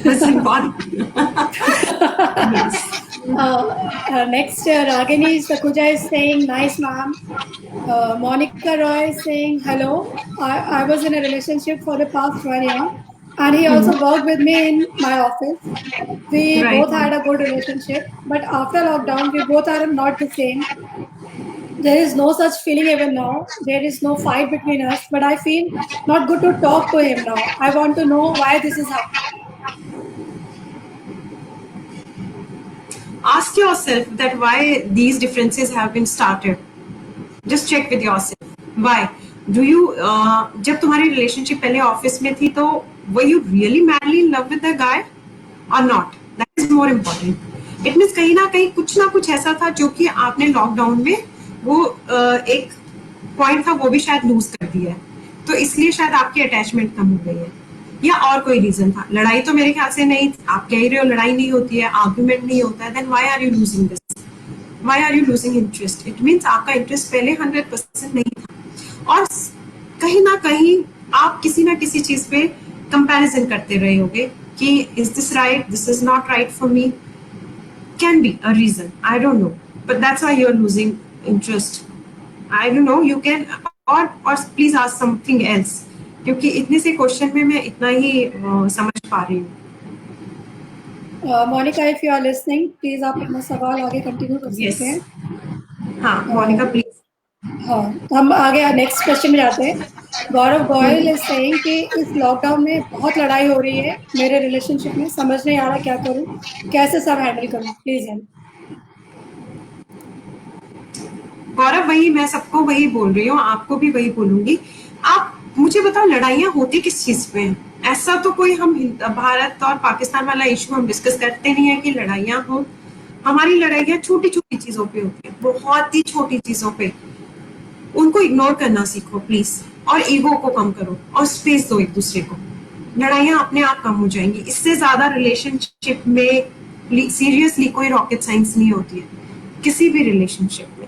वजन बहुत। Yes. Next, Ragini Sakuja is saying, nice ma'am. Monica Roy is saying, hello. I was in a relationship for the past 1 year, and he also worked with me in my office. We Right. both had a good relationship, but after lockdown, we both are not the same. There is no such feeling even now. There is no fight between us, but I feel not good to talk to him now. I want to know why this is happening. Ask yourself that why these differences have been started. Just check with yourself. Why? Do you जब तुम्हारी relationship पहले office में थी तो were you really madly in love with the guy or not? That is more important. It means कहीं ना कहीं कुछ ना कुछ ऐसा था जो कि आपने लॉकडाउन में वो एक पॉइंट था वो भी शायद लूज कर दिया है, तो इसलिए शायद आपकी अटैचमेंट कम हो गई है। या और कोई रीजन था? लड़ाई तो मेरे ख्याल से नहीं, आप कह रहे हो लड़ाई नहीं होती है, आर्ग्यूमेंट नहीं होता है, then why are you losing this, why are you losing interest? It means आपका इंटरेस्ट पहले 100% नहीं था, और कहीं ना कहीं आप किसी ना किसी चीज पे कंपैरिजन करते रहे होगे कि is this right, this is not right for me, can be a reason, I don't know, but that's why you are losing interest. I don't know, you can, और प्लीज आस्क समथिंग एल्स, क्योंकि इतने से question में मैं इतना ही समझ पा रही हूँ। Monica, if you are listening, please आप अपना सवाल आगे कंटिन्यू कर यस, सकते हैं। हाँ मोनिका प्लीज। हाँ, हम आगे नेक्स्ट क्वेश्चन में जाते हैं। गौरव गोयल इज सेइंग कि इस लॉकडाउन में बहुत लड़ाई हो रही है मेरे रिलेशनशिप में, समझ नहीं आ रहा क्या करूं, कैसे सब हैंडल करूं, प्लीज हेल्प। गौरव, वही मैं सबको वही बोल रही हूँ, आपको भी वही बोलूंगी। आप मुझे बताओ, लड़ाइयाँ होती किस चीज पे हैं? ऐसा तो कोई हम भारत और पाकिस्तान वाला इशू हम डिस्कस करते नहीं है कि लड़ाइयाँ हो। हमारी लड़ाइयाँ छोटी छोटी चीजों पे होती है, बहुत ही छोटी चीजों पे। उनको इग्नोर करना सीखो प्लीज, और ईगो को कम करो और स्पेस दो एक दूसरे को। लड़ाइयाँ अपने आप कम हो जाएंगी। इससे ज्यादा रिलेशनशिप में सीरियसली कोई रॉकेट साइंस नहीं होती है, किसी भी रिलेशनशिप में।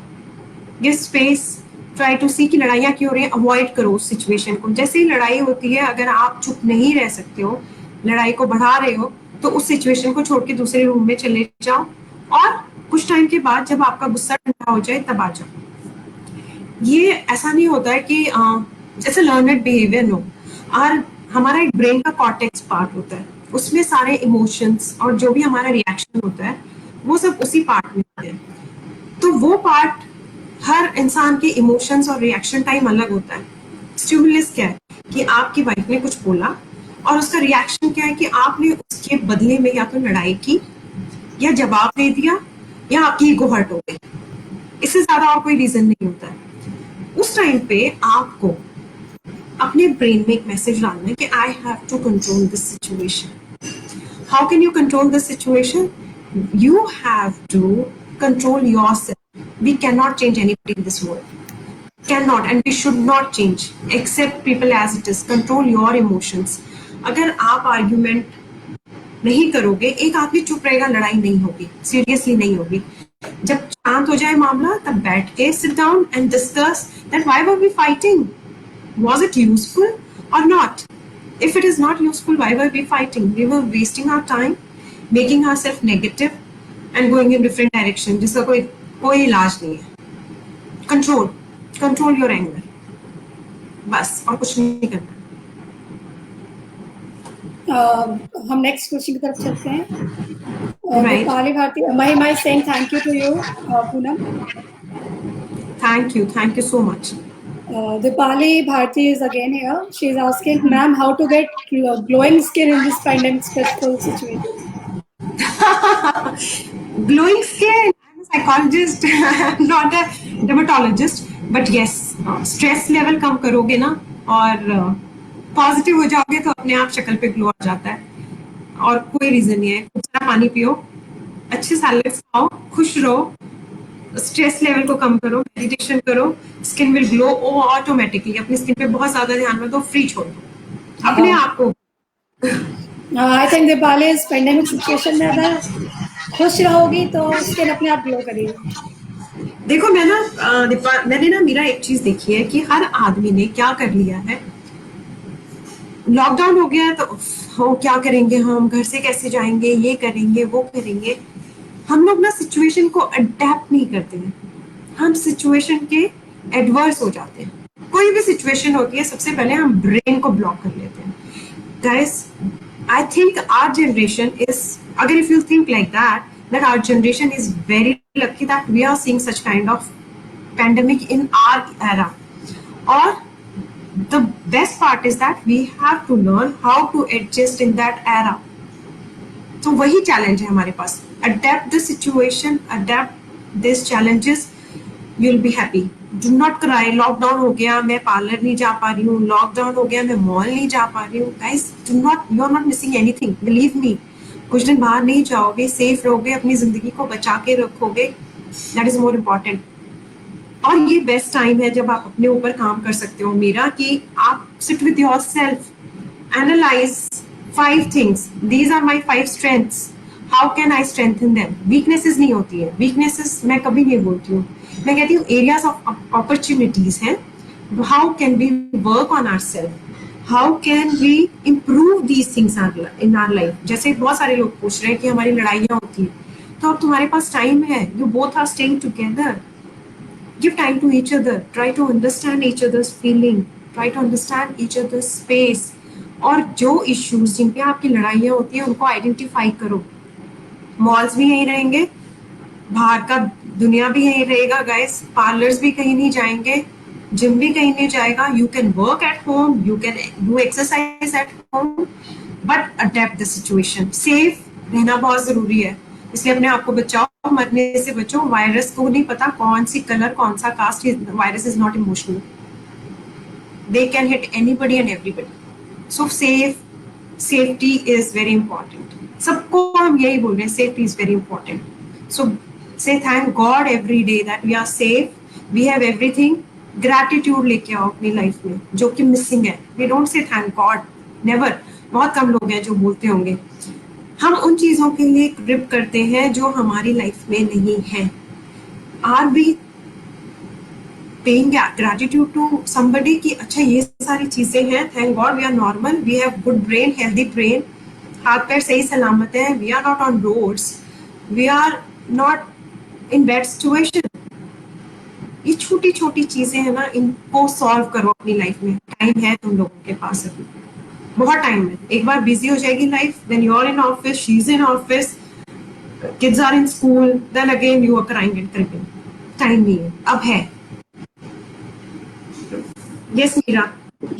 गिव स्पेस, ट्राई टू सी कि लड़ाइयाँ क्यों हो रही है, अवॉइड करो उस सिचुएशन को। जैसे ही लड़ाई होती है, अगर आप चुप नहीं रह सकते हो, लड़ाई को बढ़ा रहे हो, तो उस सिचुएशन को छोड़ के दूसरे रूम में चले जाओ, और कुछ टाइम के बाद जब आपका गुस्सा ठंडा हो जाए तब आ जाओ। ये ऐसा नहीं होता है कि जैसे लर्नड बिहेवियर, नो। और हमारा एक ब्रेन का कॉर्टेक्स पार्ट होता है, उसमें सारे इमोशंस और जो भी हमारा रिएक्शन होता है वो सब उसी पार्ट में होते हैं। तो वो पार्ट, हर इंसान के इमोशंस और रिएक्शन टाइम अलग होता है। स्टिमुलस क्या है कि आपकी वाइफ ने कुछ बोला, और उसका रिएक्शन क्या है कि आपने उसके बदले में या तो लड़ाई की, या जवाब दे दिया, या आपकी ईगो हर्ट हो गई। इससे ज्यादा और कोई रीजन नहीं होता है। उस टाइम पे आपको अपने ब्रेन में एक मैसेज डालना है कि I have to control this situation. How can you control this situation? You have to control yourself. We cannot change anybody in this world. Cannot, and we should not change. Accept people as it is. Control your emotions. अगर आप argument नहीं करोगे, एक आदमी चुप रहेगा, लड़ाई नहीं होगी, सीरियसली नहीं होगी। जब शांत हो जाए मामला, तब बैठ के sit down and discuss that why were we fighting, was it useful or not? If it is not useful, why were we fighting? We were wasting our time, making ourselves negative and going in different direction, जिसका कोई कोई इलाज नहीं है। Control your anger, बस, और कुछ नहीं करना। हम नेक्स्ट क्वेश्चन की तरफ चलते हैं। Right. दीपाली भारती, महिमा is saying thank you to you, Poonam. Thank you so much. Dipali Bharti is again here. She is asking, ma'am, how to get glowing skin in this pandemic stressful situation. Glowing skin. I'm a psychologist, not a dermatologist. But yes, stress level कम करोगे ना, और positive हो जाओगे, तो अपने आप शक्ल पे ग्लो आ जाता है। और कोई रीजन नहीं है। खूब सारा पानी पियो, अच्छे सैलेड्स खाओ, खुश रहो, स्ट्रेस लेवल को कम करो, मेडिटेशन करो, स्किन विल ग्लो ऑटोमेटिकली। अपनी स्किन पे बहुत ज्यादा ध्यान मत दो, फ्री छोड़ दो अपने आप को। आई थिंक दीपाली इस पेंडेमिक सिचुएशन में अगर खुश रहोगी तो स्किन अपने आप ग्लो करेगी। देखो, मैंने ना मेरा एक चीज देखी है कि हर आदमी ने क्या कर लिया है। लॉकडाउन हो गया है तो हो क्या करेंगे, हम घर से कैसे जाएंगे, ये करेंगे वो करेंगे। हम लोग ना सिचुएशन को अडेप्ट नहीं करते हैं, हम सिचुएशन के एडवर्स हो जाते हैं। कोई भी सिचुएशन होती है, सबसे पहले हम ब्रेन को ब्लॉक कर लेते हैं। Guys, I think our generation is, अगर if you think like that our generation is very lucky that we are seeing such kind of pandemic in our era. Or the best part is that we have to learn how to adjust in that era. तो वही challenge है हमारे पास। Adapt the situation, adapt this challenges, you will be happy. Do not cry, lockdown हो गया मैं parlour नहीं जा पा रही हूँ, लॉकडाउन हो गया मैं मॉल नहीं जा पा रही हूँ। Guys, do not, you are not missing anything, believe me. कुछ दिन बाहर नहीं जाओगे, सेफ रहोगे, अपनी जिंदगी को बचा के रखोगे, दैट इज मोर इम्पोर्टेंट। और ये बेस्ट टाइम है जब आप अपने ऊपर काम कर सकते हो, मेरा, कि आप sit with your self, analyze 5 things. These are my 5 strengths. How can I strengthen them? Weaknesses नहीं होती है, weaknesses मैं कभी नहीं बोलती हूँ, मैं कहती हूँ areas of opportunities हैं. How can we work on ourselves? How can we improve these things in our life? जैसे बहुत सारे लोग पूछ रहे हैं कि हमारी लड़ाइयाँ होती हैं, तो अब तुम्हारे पास टाइम है, you both are staying together. Give time to each other. Try to understand each other's feeling. Try to understand each other's space. और जो issues जिन पे आपकी लड़ाइयाँ होती हैं उनको आइडेंटिफाई करो. मॉल्स भी यहीं रहेंगे, बाहर का दुनिया भी यहीं रहेगा गाइस, पार्लर्स भी कहीं नहीं जाएंगे, जिम भी कहीं नहीं जाएगा. You can work at home, you can do exercise at home, but adapt the situation. Safe रहना बहुत जरूरी है, इसलिए अपने आप को बचाओ, मरने से बचो. वायरस को नहीं पता कौन सी कलर, कौन सा caste. Virus is not emotional, they can hit anybody and everybody. So safety is very important. सबको हम यही बोल रहे हैं, safety is very important. So say thank God every day that we are safe, we have everything. Gratitude लेके आओ अपनी life में जो कि मिसिंग है. We don't say thank God, never. बहुत कम लोग हैं जो बोलते होंगे. हम उन चीजों के लिए ग्रिप करते हैं जो हमारी लाइफ में नहीं है. Are we paying gratitude to somebody कि अच्छा ये सारी चीजें हैं, thank God we are normal, we have good brain, healthy brain, हाथ पैर सही सलामत है, we are not on roads, we are not in bad situation. ये छोटी छोटी चीजें हैं ना, इनको सॉल्व करो अपनी लाइफ में. टाइम है तुम लोगों के पास, अभी बहुत टाइम है. एक बार बिजी हो जाएगी life, then you are in office, she is in office, kids are in school, then again you are crying and creeping. Time नहीं है, अब है. यस मीरा.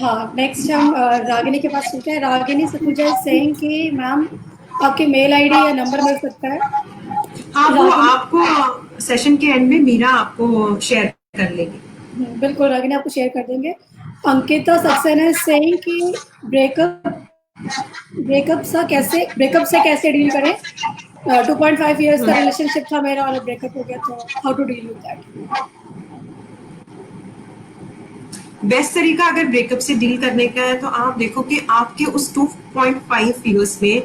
हाँ, नेक्स्ट हम रागिनी के पास चलते हैं. रागिनी सकुजा इज सेइंग कि मैम आपके मेल आईडी या नंबर मिल सकता है. हाँ, वो आपको सेशन के एंड में मीरा आपको शेयर कर लेगी. बिल्कुल, रागिनी आपको शेयर कर देंगे. अंकिता सक्सेना इज सेइंग कि ब्रेकअप से कैसे डील करें. 2.5 इयर्स का रिलेशनशिप था मेरा और ब्रेकअप हो गया, तो how to deal with that. Best तरीका अगर ब्रेकअप से डील करने का है तो आप देखो कि आपके उस 2.5 इयर्स में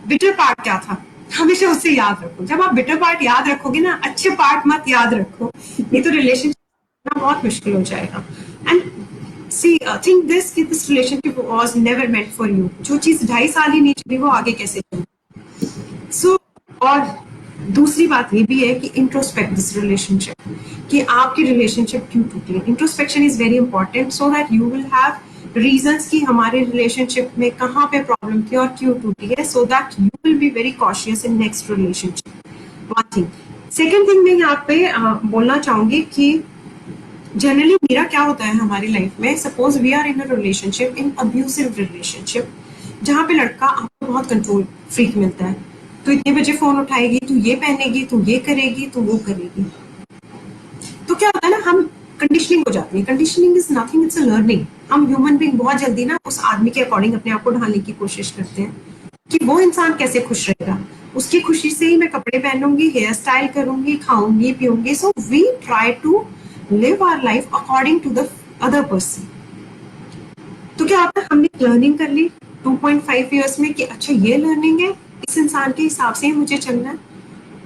बिटर पार्ट क्या था. हमेशा उससे याद रखो. जब आप बिटर पार्ट याद रखोगे ना, अच्छे पार्ट मत याद रखो, नहीं तो रिलेशनशिप बहुत मुश्किल हो जाएगा. एंड सी थिंक दिस कि this relationship was never meant for you. जो चीज 2.5 साल ही नहीं चली वो आगे कैसे चली. सो और दूसरी बात ये भी है कि इंट्रोस्पेक्ट दिस रिलेशनशिप, कि आपकी रिलेशनशिप क्यों टूटी. Introspection is very important so that you will have reasons कि हमारे रिलेशनशिप में कहाँ पे प्रॉब्लम थी और क्यों टूटी है, so that you will be very cautious in next relationship. One thing. Second thing मैं यहाँ पे बोलना चाहूंगी कि जनरली मेरा क्या होता है हमारी लाइफ में, suppose we are in a relationship, in abusive relationship, जहाँ पे लड़का आपको बहुत कंट्रोल फ्रीक मिलता है. तो इतने बजे फोन उठाएगी, तू ये पहनेगी, तू ये करेगी, तू वो करेगी. तो क्या होता है ना, हम कंडीशनिंग हो जाती है. Conditioning is nothing, it's a learning. हम ह्यूमन बीइंग बहुत जल्दी ना उस आदमी के अकॉर्डिंग अपने आप को ढालने की कोशिश करते हैं कि वो इंसान कैसे खुश रहेगा, उसकी खुशी से ही मैं कपड़े पहनूंगी, हेयर स्टाइल करूंगी, खाऊंगी पीऊंगी. So we try to live our life according to the other person. तो क्या होता है, हमने लर्निंग कर ली 2.5 इयर्स में कि अच्छा ये लर्निंग है, इस इंसान के हिसाब से ही मुझे चलना है.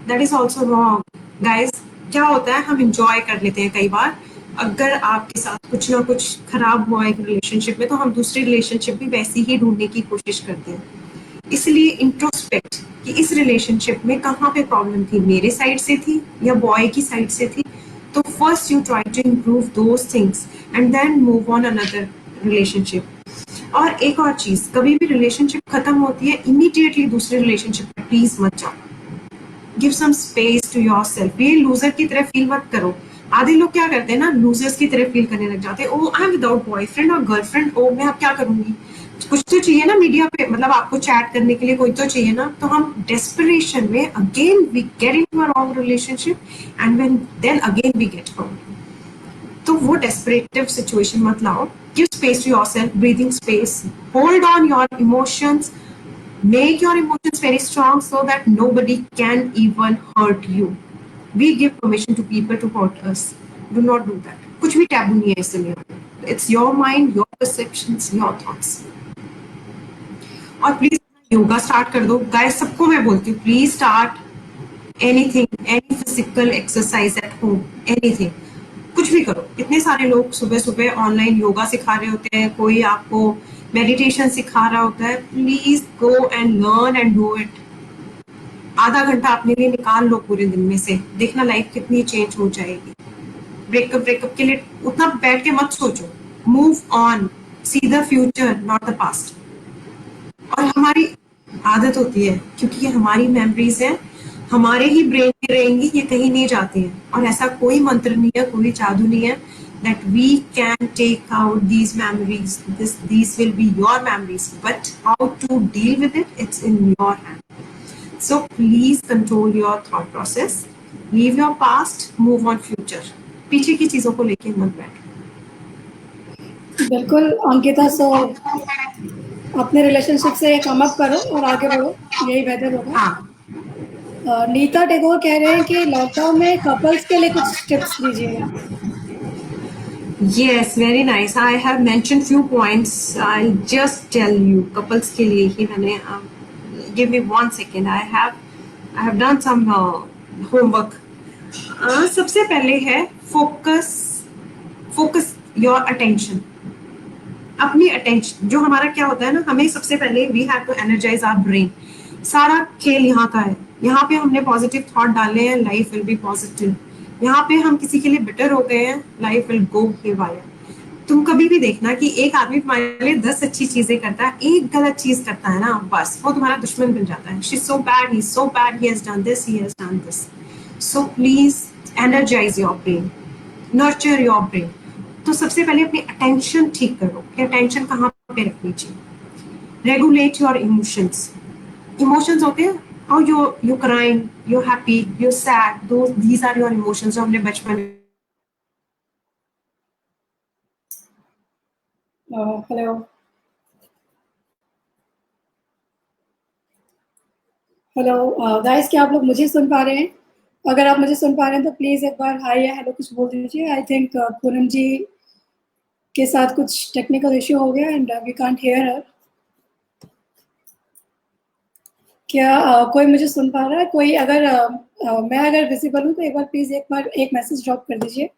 That is also wrong guys. क्या होता है, हम इंजॉय कर लेते हैं कई बार. अगर आपके साथ कुछ ना कुछ खराब हुआ एक रिलेशनशिप में, तो हम दूसरी रिलेशनशिप भी वैसी ही ढूंढने की कोशिश करते हैं. इसलिए इंट्रोस्पेक्ट कि इस रिलेशनशिप में कहाँ पे प्रॉब्लम थी, मेरे साइड से थी या बॉय की साइड से थी. तो first you try to improve those things and then move on another relationship. और एक और चीज, कभी भी रिलेशनशिप खत्म होती है इमीडिएटली दूसरे रिलेशनशिप में प्लीज मत जाओ. Give some space to yourself. ये लूजर की तरह फील मत करो. आधे लोग क्या करते हैं ना, लूजर्स की तरह फील करने लग जाते हैं. ओ आई एम विदाउट बॉयफ्रेंड और गर्लफ्रेंड, ओ मैं अब क्या करूंगी. कुछ तो चाहिए ना मीडिया पे, मतलब आपको चैट करने के लिए कोई तो चाहिए ना. तो हम डेस्परेशन में again we get into a wrong relationship and when then again we get hurt. तो वो डेस्परेटिव सिचुएशन मत लाओ. Give space to yourself, breathing space, hold on your emotions, make your emotions very strong so that nobody can even hurt you. We give permission to people to hurt us. Do not do that. कुछ भी taboo नहीं है इस दुनिया में. It's your mind, your perceptions, your thoughts. और please yoga start कर दो गाइस, सबको मैं बोलती हूँ please start anything, any physical exercise at home, anything, कुछ भी करो। इतने सारे लोग सुबह सुबह ऑनलाइन योगा सिखा रहे होते हैं, कोई आपको मेडिटेशन सिखा रहा होता है, please go and learn and do it. आधा घंटा अपने लिए निकाल लो पूरे दिन में से, देखना लाइफ कितनी चेंज हो जाएगी। ब्रेकअप के लिए उतना बैठ के मत सोचो, move on, see the future not the past. और हमारी आदत होती है, क्योंकि ये हमारी मेमोरीज हैं, हमारे ही ब्रेन में रहेंगी, ये कहीं नहीं जाती हैं। और ऐसा कोई मंत्र नहीं है, कोई जादू नहीं है that we can take out these memories. These will be your memories, but how to deal with it, it's in your hand. So please control your thought process, leave your past, move on future. पीछे की चीजों को लेके मत बैठो। बिल्कुल अंकिता, सो अपने relationship से कम अप करो और आगे बढ़ो, यही बेहतर होगा। हाँ, नीता टेगोर कह रहे हैं कि लॉकडाउन में कपल्स के लिए कुछ टिप्स दीजिए। Yes, very nice. I have mentioned few points. I'll just tell you couples के लिए ही मैंने give me 1 second. I have done some homework. सबसे पहले है focus your attention. अपनी अटेंशन, जो हमारा क्या होता है ना, हमें सबसे पहले we have to energise our brain. सारा खेल यहाँ का है, यहाँ पे हमने पॉजिटिव थॉट डाले हैं, लाइफ विल बी पॉजिटिव। यहाँ पे हम किसी के लिए बिटर हो गए हैं, लाइफ विल गो हेवायर। तुम कभी भी देखना कि एक आदमी तुम्हारे लिए 10 अच्छी चीजें करता है, एक गलत चीज करता है ना, बस वो तुम्हारा दुश्मन बन जाता है। She is so bad, he is so bad, he has done this, he has done this. So please energise your brain, nurture your brain. तो सबसे पहले अपनी अटेंशन ठीक करो कि अटेंशन कहाँ पे रखनी चाहिए। Regulate your emotions. इमोशंस होते हैं, और you crying, you happy, you sad, these are your emotions जो हमने बचपन में। हेलो हेलो गाइस, क्या आप लोग मुझे सुन पा रहे हैं? अगर आप मुझे सुन पा रहे हैं तो प्लीज एक बार हाय या हेलो कुछ बोल दीजिए। आई थिंक पूनम जी के साथ कुछ टेक्निकल इश्यू हो गया एंड वी कांट हियर हर। क्या कोई मुझे सुन पा रहा है? कोई अगर मैं अगर विजिबल हूँ तो एक बार प्लीज एक मैसेज ड्रॉप कर दीजिए।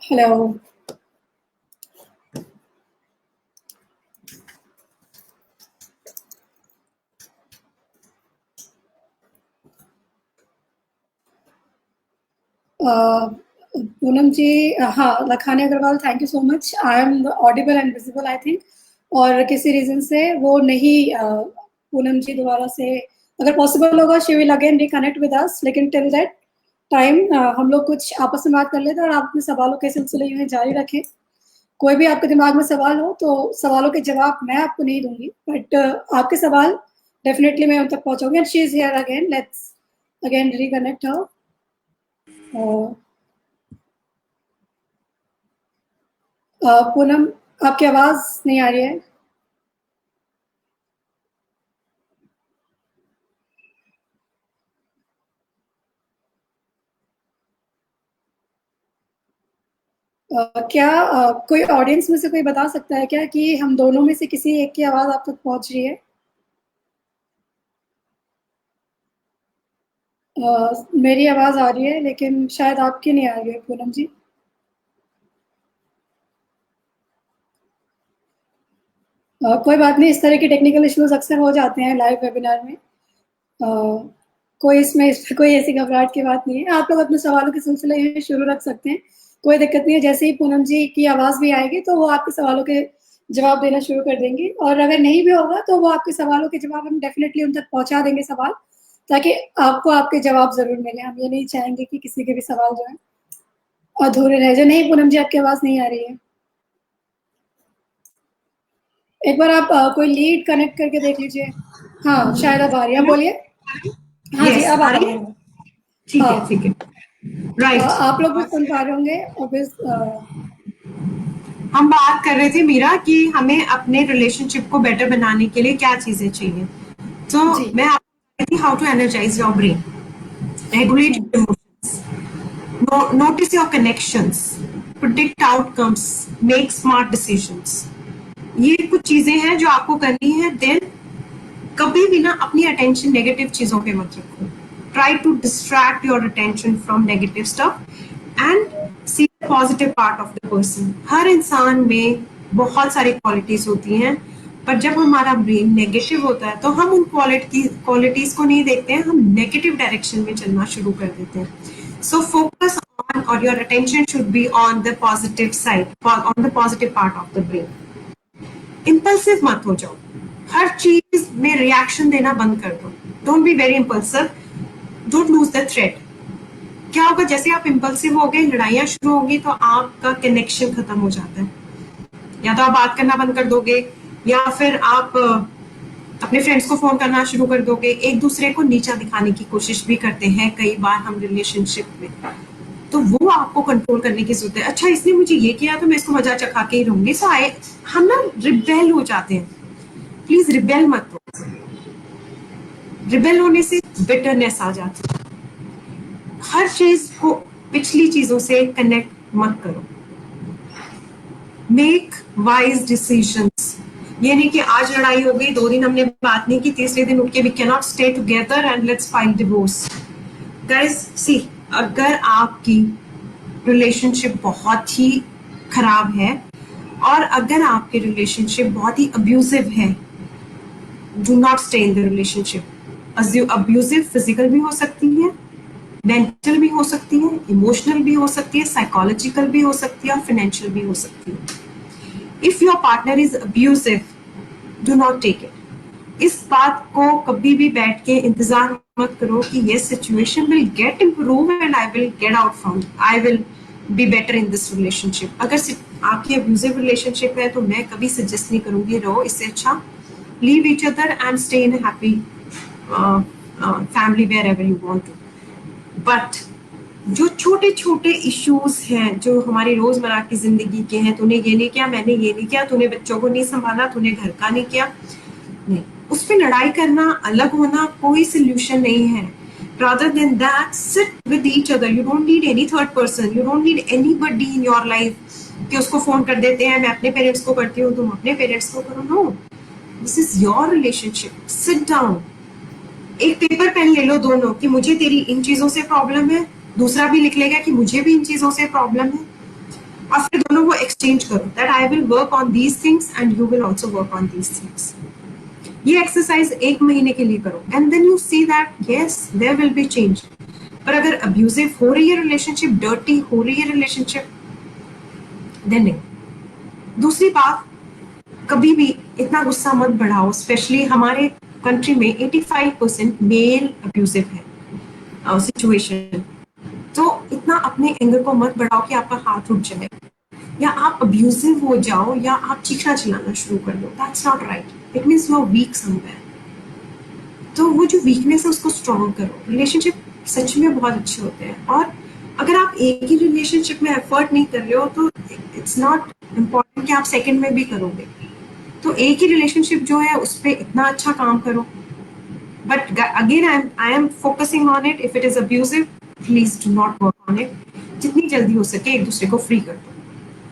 हेलो पूनम जी, हाँ, Lakhani Agarwal, thank you so much. I am audible and visible I think, और किसी रीजन से वो नहीं पूनम जी दोबारा से, अगर पॉसिबल होगा she will again reconnect with us, लेकिन टिल दैट टाइम हम लोग कुछ आपस में बात कर लेते हैं और आप अपने सवालों के सिलसिले यूं ही जारी रखें। कोई भी आपके दिमाग में सवाल हो तो सवालों के जवाब मैं आपको नहीं दूंगी, बट आपके सवाल डेफिनेटली मैं उन तक पहुंचाऊंगी। And she is here again, let's again reconnect her. Poonam, आपकी आवाज नहीं आ रही है। क्या कोई ऑडियंस में से कोई बता सकता है क्या कि हम दोनों में से किसी एक की आवाज आप तक पहुंच रही है? मेरी आवाज आ रही है लेकिन शायद आपकी नहीं आ रही है पूनम जी। कोई बात नहीं, इस तरह के टेक्निकल इश्यूज अक्सर हो जाते हैं लाइव वेबिनार में। इसमें कोई ऐसी घबराहट की बात नहीं है। आप लोग अपने सवालों के सिलसिले में शुरू रख सकते हैं, कोई दिक्कत नहीं है। जैसे ही पूनम जी की आवाज भी आएगी तो वो आपके सवालों के जवाब देना शुरू कर देंगी, और अगर नहीं भी होगा तो वो आपके सवालों के जवाब हम डेफिनेटली उन तक पहुंचा देंगे सवाल, ताकि आपको आपके जवाब जरूर मिले। हम ये नहीं चाहेंगे कि किसी के भी सवाल जो है अधूरे रह जाए। नहीं पूनम जी, आपकी आवाज नहीं आ रही है। एक बार आप कोई लीड कनेक्ट करके देख लीजिए। हाँ, शायद अब आ रही है, बोलिए। हाँ जी, अब आ रही है। ठीक है, हाँ, ठीक है, राइट। आप लोग भी सुन पा रहे होंगे हम बात कर रहे थे मीरा कि हमें अपने रिलेशनशिप को बेटर बनाने के लिए क्या चीजें चाहिए। तो मैं आपको how to energise your brain, regulate emotions, notice your connections, predict outcomes, make smart decisions. ये कुछ चीजें हैं जो आपको करनी है. देन कभी भी ना अपनी अटेंशन नेगेटिव चीजों पे मत रखो. Try to distract your attention from negative stuff and see the positive part of the person. हर इंसान में बहुत सारी क्वालिटीज होती हैं, पर जब हमारा ब्रेन नेगेटिव होता है तो हम उन क्वालिटीज को नहीं देखते हैं, हम नेगेटिव डायरेक्शन में चलना शुरू कर देते हैं. सो फोकस ऑन, और your attention should be on the positive side, on the positive part of the brain. Impulsive मत हो जाओ, हर चीज में रिएक्शन देना बंद कर दो. Don't be very impulsive, don't lose the thread. क्या होगा, जैसे आप इंपल्सिव हो गए, लड़ाइयां शुरू होगी तो आपका कनेक्शन खत्म हो जाता है. या तो आप बात करना बंद कर दोगे, या फिर आप अपने फ्रेंड्स को फोन करना शुरू कर दोगे. एक दूसरे को नीचा दिखाने की कोशिश भी करते हैं कई बार हम रिलेशनशिप में, तो वो आपको कंट्रोल करने की जरूरत है. अच्छा, इसने मुझे ये किया तो मैं इसको मजा चखा के ही रहूंगी. सो हम ना रिबेल हो जाते हैं. प्लीज रिबेल मत हो. रिबेल होने से बिटरनेस आ जाती है. हर चीज को पिछली चीजों से कनेक्ट मत करो. Make wise decisions. ये नहीं कि आज लड़ाई हो गई, 2 दिन हमने बात नहीं की, तीसरे दिन उठ के we can not stay together and let's file divorce. Guys see, अगर आपकी रिलेशनशिप बहुत ही खराब है और अगर आपकी रिलेशनशिप बहुत ही अब्यूजिव है, do not stay in the relationship. Abusive physical भी हो सकती है, मेंटल भी हो सकती है, इमोशनल भी हो सकती है, साइकोलॉजिकल भी हो सकती है और फाइनेंशियल भी हो सकती है. If your partner is abusive, do not take it. इस बात को कभी भी बैठ के इंतजार मत करो कि ये situation will get improve and I will get out from, I will be better in this relationship. अगर आपकी अब्यूजिव रिलेशनशिप है तो मैं कभी सजेस्ट नहीं करूंगी रहो. इससे अच्छा leave each other and stay in happy family wherever you want to. But जो छोटे छोटे इश्यूज हैं जो हमारी रोजमर्रा की जिंदगी के हैं, तूने ये नहीं किया, मैंने ये नहीं किया, तूने बच्चों को नहीं संभाला, तूने घर का नहीं किया, नहीं, उस पर लड़ाई करना, अलग होना कोई सोल्यूशन नहीं है. rather than that, sit with each other. You don't need any third person, you don't need anybody in your life कि उसको फोन कर देते हैं, मैं अपने पेरेंट्स को करती हूँ, तुम अपने पेरेंट्स को करो. No, this is your relationship. Sit down, एक पेपर पेन ले लो दोनों कि मुझे तेरी इन चीजों से प्रॉब्लम है, दूसरा भी लिख लेगा कि मुझे भी इन चीजों से प्रॉब्लम है, और फिर दोनों को एक्सचेंज करो. That I will work on these things and you will also work on these things. ये एक्सरसाइज 1 महीने के लिए करो and then you see that yes there will be change. पर अगर अब्यूजिव हो रही है रिलेशनशिप, डर्टी हो रही है रिलेशनशिप, देन नहीं. दूसरी बात, कभी भी इतना गुस्सा मत बढ़ाओ. स्पेशली हमारे कंट्री में 85% मेल अब्यूजिव है सिचुएशन. तो इतना अपने एंगर को मत बढ़ाओ कि आपका हाथ उठ जाए या आप अब्यूजिव हो जाओ या आप चीखना चिल्लाना शुरू कर दो. That's not right. It means you are weak somewhere. तो वो जो वीकनेस है उसको स्ट्रॉन्ग करो. रिलेशनशिप सच में बहुत अच्छे होते हैं, और अगर आप एक ही रिलेशनशिप में एफर्ट नहीं कर रहे हो तो इट्स नॉट इम्पॉर्टेंट कि आप सेकंड में भी करोगे. तो एक ही रिलेशनशिप जो है उस पर इतना अच्छा काम करो. But again I am focusing on it. If it is abusive, please do not work on it. जितनी जल्दी हो सके एक दूसरे को फ्री कर दो.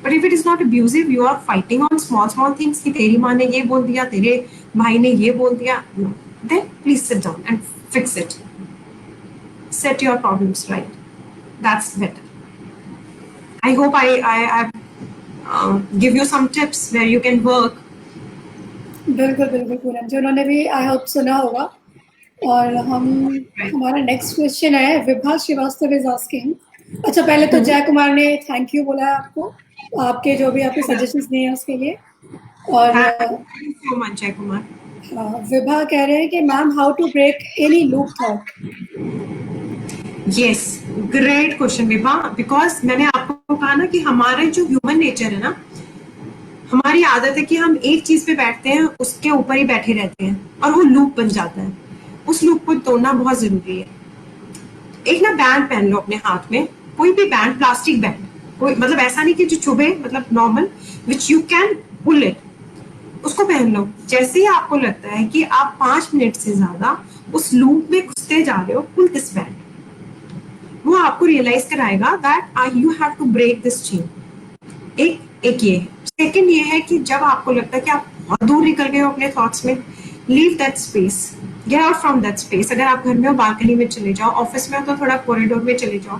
But if it is not abusive, you are fighting on small things कि तेरी माँ ने ये बोल दिया, तेरे भाई ने ये बोल दिया, then please sit down and fix it. Set your problems right. That's better. I hope I give you some tips where you can work. बिल्कुल बिल्कुल पूनम जी, उन्होंने भी आई होप सुना होगा. और हमारा नेक्स्ट क्वेश्चन है, विभा श्रीवास्तव इज आस्किंग. अच्छा, पहले तो जय कुमार ने थैंक यू बोला है आपको, आपके जो भी आपके सजेशंस दिए हैं उसके लिए. और जय कुमार. विभा कह रहे हैं कि ma'am, how to break any loop thought. Yes, great question Vibha. Because मैंने आपको कहा ना कि हमारे जो ह्यूमन नेचर है ना, हमारी आदत है कि हम एक चीज पे बैठते हैं, उसके ऊपर ही बैठे रहते हैं और वो लूप बन जाता है. उस लूप को तोड़ना बहुत जरूरी है. एक ना बैंड पहन लो अपने हाथ में, कोई भी बैंड, प्लास्टिक बैंड, कोई मतलब ऐसा नहीं कि जो चुभे, मतलब normal, which you can pull it. उसको पहन लो. जैसे ही आपको लगता है कि आप 5 मिनट से ज्यादा उस लूप में घुसते जा रहे हो, पुल दिस बैंड. वो आपको रियलाइज कराएगा that you have to break this chain. एक ये सेकंड ये है कि जब आपको लगता है कि आप बहुत दूर निकल गए हो अपने थॉट्स में, leave that space, get out from that space. अगर आप घर में हो बालकनी में चले जाओ, ऑफिस में हो तो थोड़ा कॉरिडोर में चले जाओ,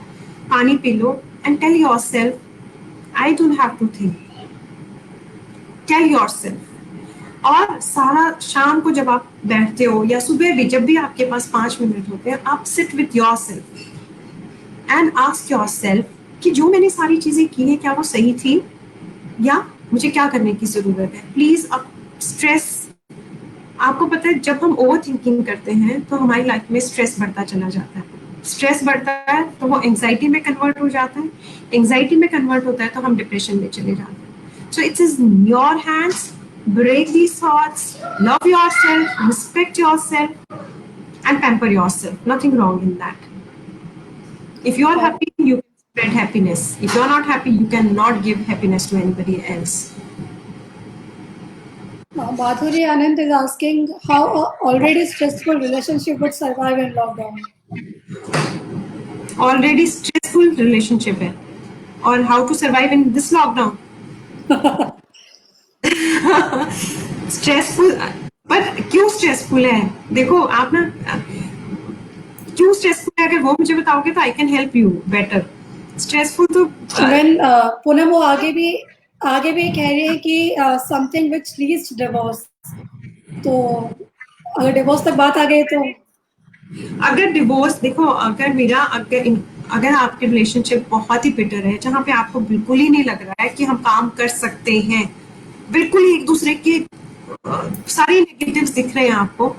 पानी पी लो and tell yourself I don't have to think. Tell yourself. और सारा शाम को जब आप बैठते हो या सुबह भी, जब भी आपके पास 5 मिनट होते हैं, आप sit with yourself and ask yourself कि जो मैंने सारी चीजें की हैं क्या वो सही थी या मुझे क्या करने की जरूरत है। प्लीज अब स्ट्रेस, आपको पता है जब हम ओवर थिंकिंग करते हैं तो हमारी लाइफ में स्ट्रेस बढ़ता चला जाता है। स्ट्रेस बढ़ता है तो वो एंजाइटी में कन्वर्ट हो जाता है, एंजाइटी में कन्वर्ट होता है तो हम डिप्रेशन में चले जाते हैं। So it's in your hands, break these thoughts, love yourself, respect yourself and pamper yourself. Nothing wrong in that. If you are happy, you can spread happiness. If you are not happy, you cannot give happiness to anybody else. Madhuri Anand is asking how a already stressful relationship would survive in lockdown. Already stressful relationship है और how to survive in this lockdown. Stressful, पर क्यों stressful है? देखो आप ना क्यों stressful है, अगर वो मुझे बताओगे तो I can help you better. Stressful तो पूनम वो आगे भी कह रही है कि something which leads to divorce, तो अगर डिवोर्स तक बात आ गई तो अगर डिवोर्स, देखो अगर आपके रिलेशनशिप बहुत ही बिटर है, जहाँ पे आपको बिल्कुल ही नहीं लग रहा है कि हम काम कर सकते हैं, बिल्कुल ही एक दूसरे के सारे नेगेटिव्स दिख रहे हैं आपको,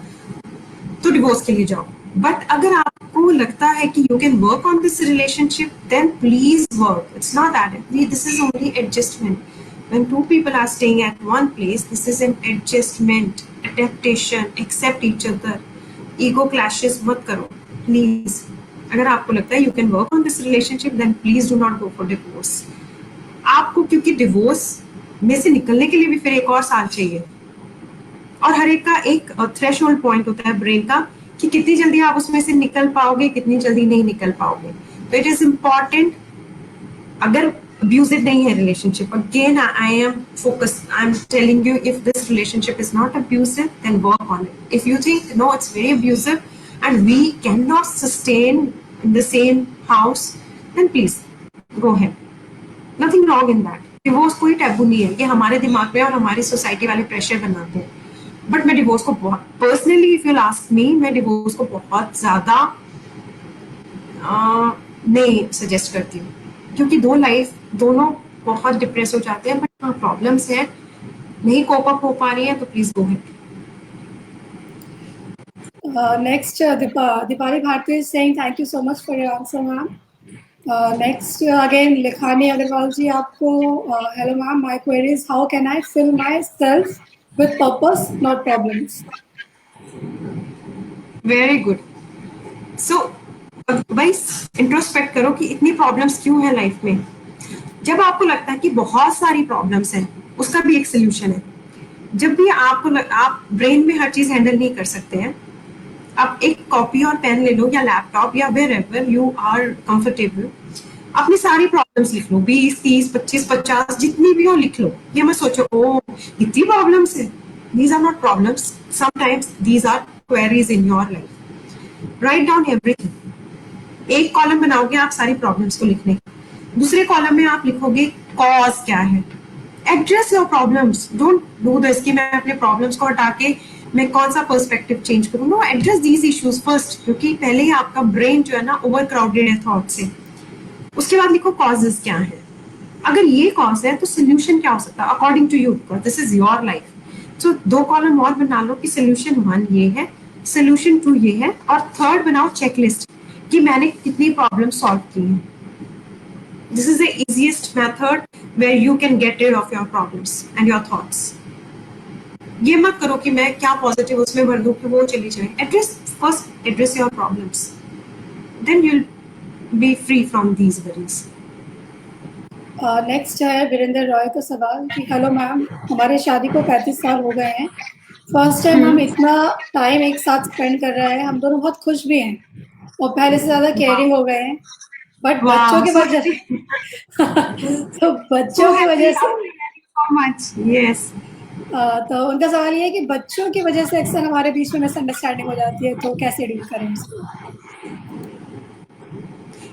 तो डिवोर्स के लिए जाओ। बट अगर आपको लगता है कि you can work on this relationship, then please work. It's not that this is only adjustment. When two people are staying at one place, this is an adjustment, adaptation, accept each other. Ego clashes मत करो please. अगर आपको लगता है you can work on this relationship, then please do not go for divorce. आपको क्योंकि divorce में से निकलने के लिए भी फिर एक और साल चाहिए, और हर एक का एक थ्रेशोल्ड पॉइंट होता है ब्रेन का कि कितनी जल्दी आप उसमें से निकल पाओगे, कितनी जल्दी नहीं निकल पाओगे। तो इट इज इम्पॉर्टेंट। अगर abusive नहीं है relationship, again I am focused, I am telling you, if this relationship is not abusive, then work on it. If you think no, it's very abusive and we cannot sustain in the same house, then please go ahead. Nothing wrong in that. Divorce कोई taboo नहीं है, ये हमारे दिमाग में और हमारी society वाले प्रेशर बनाते हैं। बट मैं डिवोर्स को बहुत personally, if you ask me, मैं डिवोर्स को बहुत ज्यादा नहीं सजेस्ट करती हूँ, क्योंकि दोनों बहुत डिप्रेस हो जाते हैं। बट हाँ, प्रॉब्लम्स है, नहीं कोप अप हो पा रही है, तो please go ahead. Next Deepali Bharti is saying thank you so much for your answer, ma'am. Next again Likhani Agarwal ji, आपको hello ma'am, my query is how can I fill myself with purpose, not problems. Very good. So भाई introspect करो कि इतनी problems क्यों है life में। जब आपको लगता है कि बहुत सारी प्रॉब्लम्स हैं, उसका भी एक सोल्यूशन है। जब भी आप ब्रेन में हर चीज हैंडल नहीं कर सकते हैं, आप एक कॉपी और पेन ले लो या लैपटॉप या वेयरएवर यू आर कंफर्टेबल, अपनी सारी प्रॉब्लम्स लिख लो, 20, 30, 25, 50 जितनी भी हो लिख लो। ये मत सोचो ओ इतनी प्रॉब्लम्स है। These are not problems, sometimes these are queries in your life. Write down everything. एक कॉलम बनाओगे आप सारी प्रॉब्लम्स को लिखने, दूसरे कॉलम में आप लिखोगे कॉज क्या है। Address your problems, don't do this कि मैं अपने प्रॉब्लम्स को हटा के मैं कौन सा पर्सपेक्टिव चेंज करूँ। No, address these issues first, क्योंकि पहले ही आपका ब्रेन जो है ना ओवर क्राउडेड है थॉट से। उसके बाद लिखो कॉजेस क्या है। अगर ये कॉज है तो सोल्यूशन क्या हो सकता है according to you, this is your life. So 2 column और बना लो कि सोल्यूशन 1 ये है, सोल्यूशन 2 ये है, और थर्ड बनाओ चेकलिस्ट कि मैंने कितनी प्रॉब्लम सॉल्व की है। This is the easiest method where you can get rid of your problems and your thoughts. ये मत करो कि मैं क्या पॉजिटिव उसमें भर दूं कि वो चली जाए। Address your problems, then you'll be free from these worries. Next है वीरेंद्र रॉय का सवाल कि हेलो मैम, हमारे शादी को 35 साल हो गए हैं। फर्स्ट टाइम हम इतना टाइम एक साथ स्पेंड कर रहे हैं। हम दोनों बहुत खुश भी हैं और पहले से ज़्यादा केयरिंग हो गए हैं। बट बच्चों वाओ की सो वजह तो बच्चों की वजह से सो मच यस। तो उनका सवाल ये है कि बच्चों की वजह से अक्सर हमारे बीच में मिसअंडरस्टैंडिंग हो जाती है, तो कैसे डील करें उसको?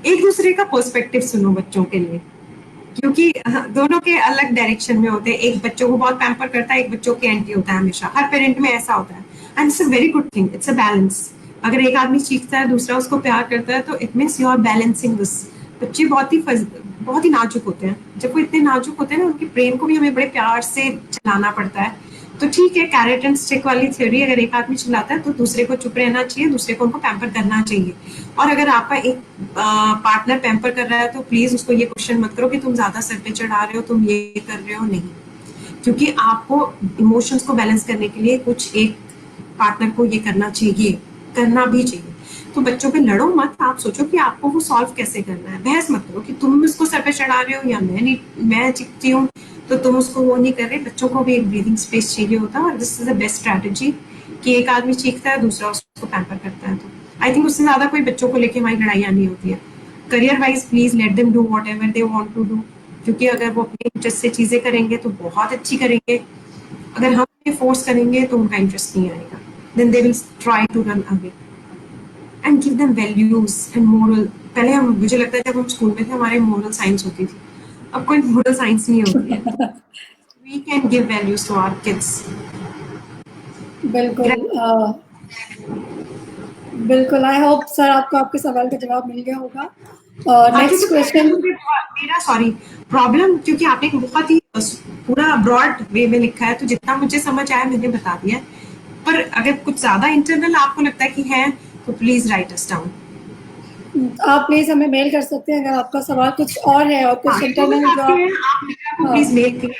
एक दूसरे का पर्सपेक्टिव सुनो बच्चों के लिए, क्योंकि दोनों के अलग डायरेक्शन में होते हैं। एक बच्चों को बहुत पैम्पर करता है, एक बच्चों के एंटी होता है, हमेशा हर पेरेंट में ऐसा होता है। And it's a very good thing, it's a balance. अगर एक आदमी सीखता है, दूसरा उसको प्यार करता है, तो it means you are balancing this. बच्चे बहुत ही नाजुक होते हैं। जब वो इतने नाजुक होते हैं ना, उनके ब्रेन को भी हमें बड़े प्यार से चलाना पड़ता है। तो ठीक है, कैरेट एंड स्टिक वाली थ्योरी, अगर एक आदमी चिल्लाता है तो दूसरे को चुप रहना चाहिए, दूसरे को उनको पैम्पर करना चाहिए। और अगर आपका एक पार्टनर पैम्पर कर रहा है तो प्लीज उसको ये क्वेश्चन मत करो कि तुम ज्यादा सर पे चढ़ा रहे हो, तुम ये कर रहे हो, नहीं। क्योंकि आपको इमोशंस को बैलेंस करने के लिए कुछ एक पार्टनर को ये करना चाहिए, करना भी चाहिए। तो बच्चों पे लड़ो मत, आप सोचो कि आपको वो सॉल्व कैसे करना है। बहस मत करो कि तुम उसको सर पे चढ़ा रहे हो या मैं चिपती हूँ तो तुम उसको वो नहीं कर रहे। बच्चों को भी एक ब्रीदिंग स्पेस चाहिए होता है, और this is the best strategy कि एक आदमी चीखता है, दूसरा उसको पैम्पर करता है। तो आई थिंक उससे ज्यादा कोई बच्चों को लेके हमारी लड़ाइयाँ नहीं होती है। Career wise please let them do whatever they want to do, क्योंकि अगर वो अपने इंटरेस्ट से चीजें करेंगे तो बहुत अच्छी करेंगे। अगर हम उन्हें फोर्स करेंगे तो उनका इंटरेस्ट नहीं आएगा, then they will try to run away. And give them values and moral. पहले हम, मुझे लगता है जब हम स्कूल में थे हमारे मोरल साइंस होती थी, अब कोई मोरल साइंस नहीं होती है। तो we can give values to our kids. बिल्कुल। बिल्कुल, आई होप सर आपको आपके सवाल का जवाब मिल गया होगा। हाँ, क्योंकि नेक्स्ट क्वेश्चन। मेरा सॉरी प्रॉब्लम, क्योंकि आपने एक बहुत ही पूरा ब्रॉड वे में लिखा है, तो जितना मुझे समझ आया मैंने बता दिया। पर अगर कुछ ज्यादा इंटरनल आपको लगता है कि है, तो प्लीज राइट अस डाउन। आप प्लीज हमें मेल कर सकते हैं अगर आपका सवाल कुछ और है और हाँ, कुछ जो भी इंटरनल जो आपके आप। हैं आप मेरा को हाँ प्लीज मेल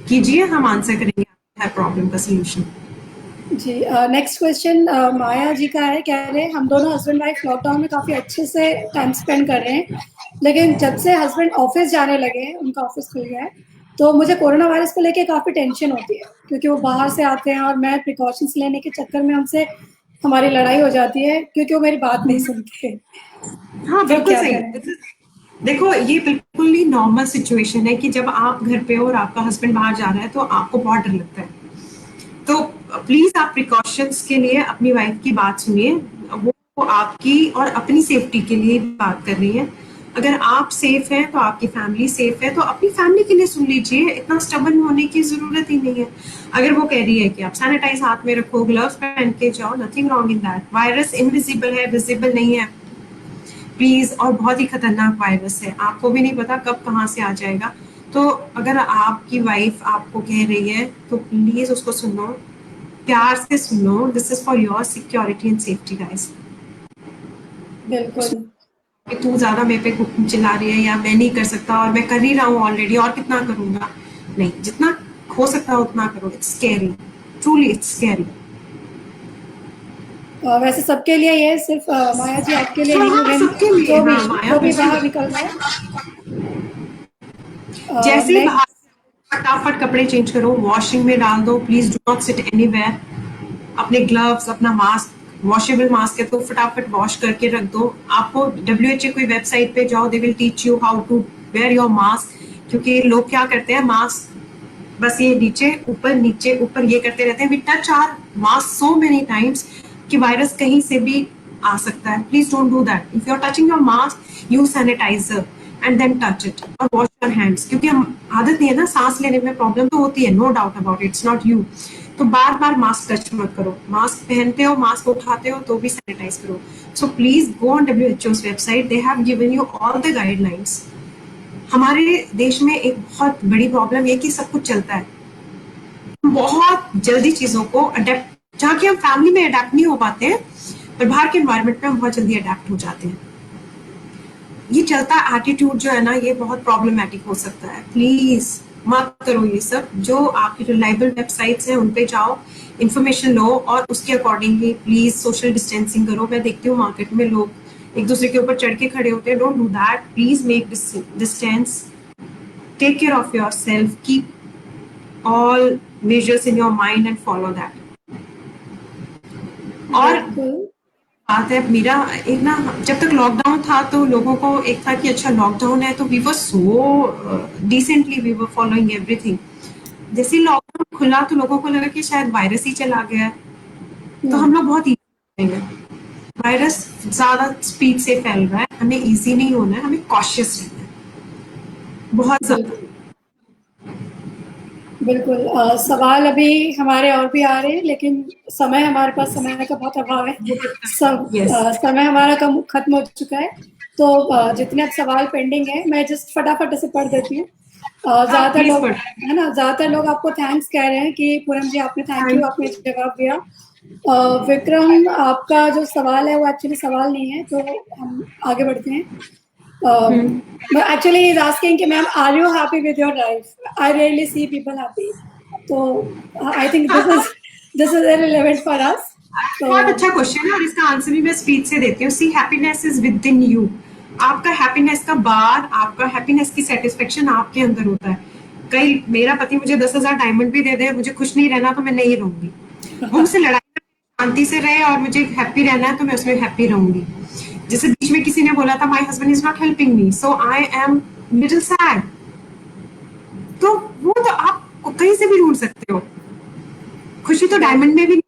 कीजिए, हम आंसर करेंगे हर प्रॉब्लम का सोल्यूशन। जी। नेक्स्ट क्वेश्चन माया जी का है, कह रहे हैं हम दोनों हस्बैंड वाइफ लॉकडाउन में काफी अच्छे से टाइम स्पेंड कर रहे हैं, लेकिन जब से हस्बैंड ऑफिस जाने लगे हैं, उनका ऑफिस खुल गया है, तो मुझे कोरोना वायरस को लेके काफी टेंशन होती है, क्योंकि वो बाहर से आते हैं और मैं प्रिकॉशंस लेने के चक्कर में हमसे हमारी लड़ाई हो जाती है, क्योंकि वो मेरी बात नहीं सुनते। हाँ तो बिल्कुल क्या सही। करें? देखो, ये बिल्कुल ही नॉर्मल सिचुएशन है कि जब आप घर पे हो और आपका हस्बैंड बाहर जा रहा है तो आपको बहुत डर लगता है। तो प्लीज आप प्रिकॉशंस के लिए अपनी वाइफ की बात सुनिए। वो आपकी और अपनी सेफ्टी के लिए बात कर रही है। अगर आप सेफ हैं तो आपकी फैमिली सेफ है, तो अपनी फैमिली के लिए सुन लीजिए, इतना स्टबन होने की जरूरत ही नहीं है। अगर वो कह रही है कि आप सैनिटाइज हाथ में रखो, ग्लव्स पहन के जाओ, nothing wrong in that. Virus invisible है, विजिबल नहीं है प्लीज, और बहुत ही खतरनाक वायरस है, आपको भी नहीं पता कब कहाँ से आ जाएगा। तो अगर आपकी वाइफ आपको कह रही है तो प्लीज उसको सुनो, प्यार से सुनो। This is for your security and safety guys. बिल्कुल। कि तू ज्यादा मेरे पे चिल्ला रही है या मैं नहीं कर सकता और मैं कर ही रहा हूँ ऑलरेडी और कितना करूंगा। नहीं, जितना हो सकता है उतना करो। It's scary, truly it's scary. वैसे सबके लिए ये सिर्फ माया जी आपके लिए हाँ नहीं, हाँ, इवन सबके लिए, जो भी हाँ माया, जो भी बाहर बिल्कुल। निकल रहा है। जैसे ही बाहर नेक्स्ट। फटाफट कपड़े चेंज करो, वॉशिंग में डाल दो, please do not sit anywhere. अपने ग्लव्स, अपना मास्क, वॉशेबल मास्क है तो फटाफट वॉश करके रख दो। आपको WHO कोई वेबसाइट पे जाओ, they will teach you how to wear your mask. क्योंकि लोग क्या करते हैं, मास्क बस ये नीचे ऊपर ये करते रहते हैं। We touch our mask so many times कि वायरस कहीं से भी आ सकता है। Please don't do that. If you are touching your mask, use sanitizer and then touch it, और वॉश योर हैंड्स। क्योंकि हम आदत नहीं है ना, सांस लेने में प्रॉब्लम तो होती है, no doubt about it's not you. तो बार बार मास्क टच मत करो। मास्क पहनते हो, मास्क उठाते हो तो भी सैनिटाइज करो। So please go on WHO's website, they have given you all the guidelines. हमारे देश में एक बहुत बड़ी प्रॉब्लम है कि सब कुछ चलता है, बहुत जल्दी चीजों को अडेप्ट, जहाँ की हम फैमिली में अडेप्ट नहीं हो पाते हैं, पर बाहर के एनवायरनमेंट में हम बहुत जल्दी अडेप्ट हो जाते हैं। ये चलता एटीट्यूड जो है ना, ये बहुत प्रॉब्लमेटिक हो सकता है। प्लीज मत करो ये सब। जो आपकी रिलायबल वेबसाइट्स हैं उन पे जाओ, इन्फॉर्मेशन लो और उसके अकॉर्डिंगली प्लीज सोशल डिस्टेंसिंग करो। मैं देखती हूँ मार्केट में लोग एक दूसरे के ऊपर चढ़ के खड़े होते हैं। Don't do that, please make distance, take care of yourself, keep all measures in your mind and follow that. और बिल्कुल। बात है मीरा, एक ना जब तक लॉकडाउन था तो लोगों को एक था कि अच्छा लॉकडाउन है तो we were so decently we were following everything. जैसे लॉकडाउन खुला तो लोगों को लगा कि शायद वायरस ही चला गया है, तो हम लोग बहुत इजी हैं। वायरस ज्यादा स्पीड से फैल रहा है, हमें इजी नहीं होना है, हमें कॉशियस रहना है बहुत ज्यादा। बिल्कुल बिल्कुल। सवाल अभी हमारे और भी आ रहे हैं, लेकिन समय हमारे पास समय का बहुत अभाव है। यस, समय हमारा कम खत्म हो चुका है, तो जितने अब सवाल पेंडिंग है मैं जस्ट फटाफट से पढ़ देती हूँ। आप ज्यादातर प्लीज लोग, पढ़। है ना, ज्यादातर लोग आपको थैंक्स कह रहे हैं कि पूनम जी आपने थैंक यू, आपने जवाब दिया। विक्रम, आपका जो सवाल है वो एक्चुअली सवाल नहीं है, तो हम आगे बढ़ते हैं। Actually, he's asking कि ma'am, are you happy with your life? I rarely see people happy. तो I think this is irrelevant for us. तो बहुत अच्छा क्वेश्चन है और इसका आंसर भी मैं स्पीड से देती हूँ। See happiness is within you. आपका हैप्पीनेस का बार, आपका हैप्पीनेस की सेटिस्फेक्शन आपके अंदर होता है। कई, मेरा पति मुझे 10,000 डायमंड भी दे दे, मुझे खुश नहीं रहना तो मैं नहीं रहूंगी। वो मुझसे लड़ाई शांति से रहे और मुझे हैप्पी रहना है तो मैं उसमें हैप्पी रहूंगी। जैसे बीच में किसी ने बोला था my husband is not helping me so I am little sad, तो वो तो आप कहीं से भी ढूंढ सकते हो। खुशी तो डायमंड में भी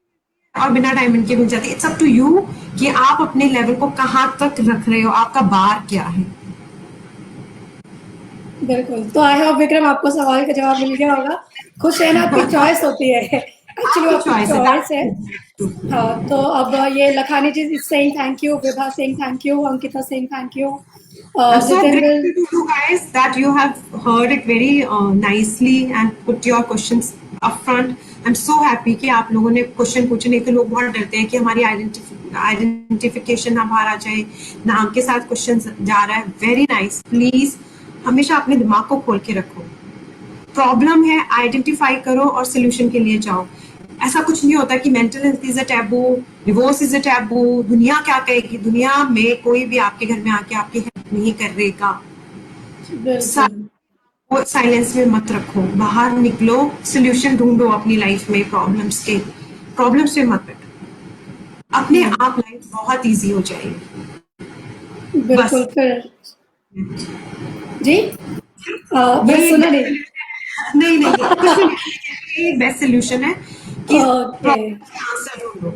और बिना डायमंड के मिल जाती है। इट्स अप टू यू कि आप अपने लेवल को कहाँ तक रख रहे हो, आपका बार क्या है। बिल्कुल। तो आई होप विक्रम आपको सवाल का जवाब मिल गया होगा। खुश रहना आपकी चॉइस होती है, एक्चुअली आपकी आपकी चॉइस है, चॉइस है। दैट्स हाँ, तो अब ये Lakhani ji is saying thank you, Vibha saying thank you, Ankita saying thank you, I'm so Jitendra. grateful to you guys that you have heard it very nicely and put your questions up front. I'm so happy कि आप लोगों ने question पूछे। नहीं तो लोग बहुत डरते हैं कि हमारी आइडेंटिफिकेशन ना बाहर आ जाए, नाम के साथ क्वेश्चन जा रहा है। Very nice. प्लीज हमेशा अपने दिमाग को खोल के रखो। प्रॉब्लम है, आइडेंटिफाई करो और सोल्यूशन के लिए जाओ। ऐसा कुछ नहीं होता कि mental health is a taboo, divorce is a taboo, दुनिया क्या कहेगी। दुनिया में कोई भी आपके घर में आके आपकी हेल्प नहीं करेगा। बिल्कुल वो साइलेंस में मत रखो, बाहर निकलो, सोल्यूशन ढूंढो अपनी लाइफ में। प्रॉब्लम्स के, प्रॉब्लम्स में मत बैठो, अपने आप लाइफ बहुत इजी हो जाएगी। बिल्कुल। बस फिर जी, फिर ये सुना नहीं। नहीं नहीं कुछ नहीं, ये बेस्ट सोल्यूशन है कि ओके। प्रॉब्लम का आंसर ढूंढो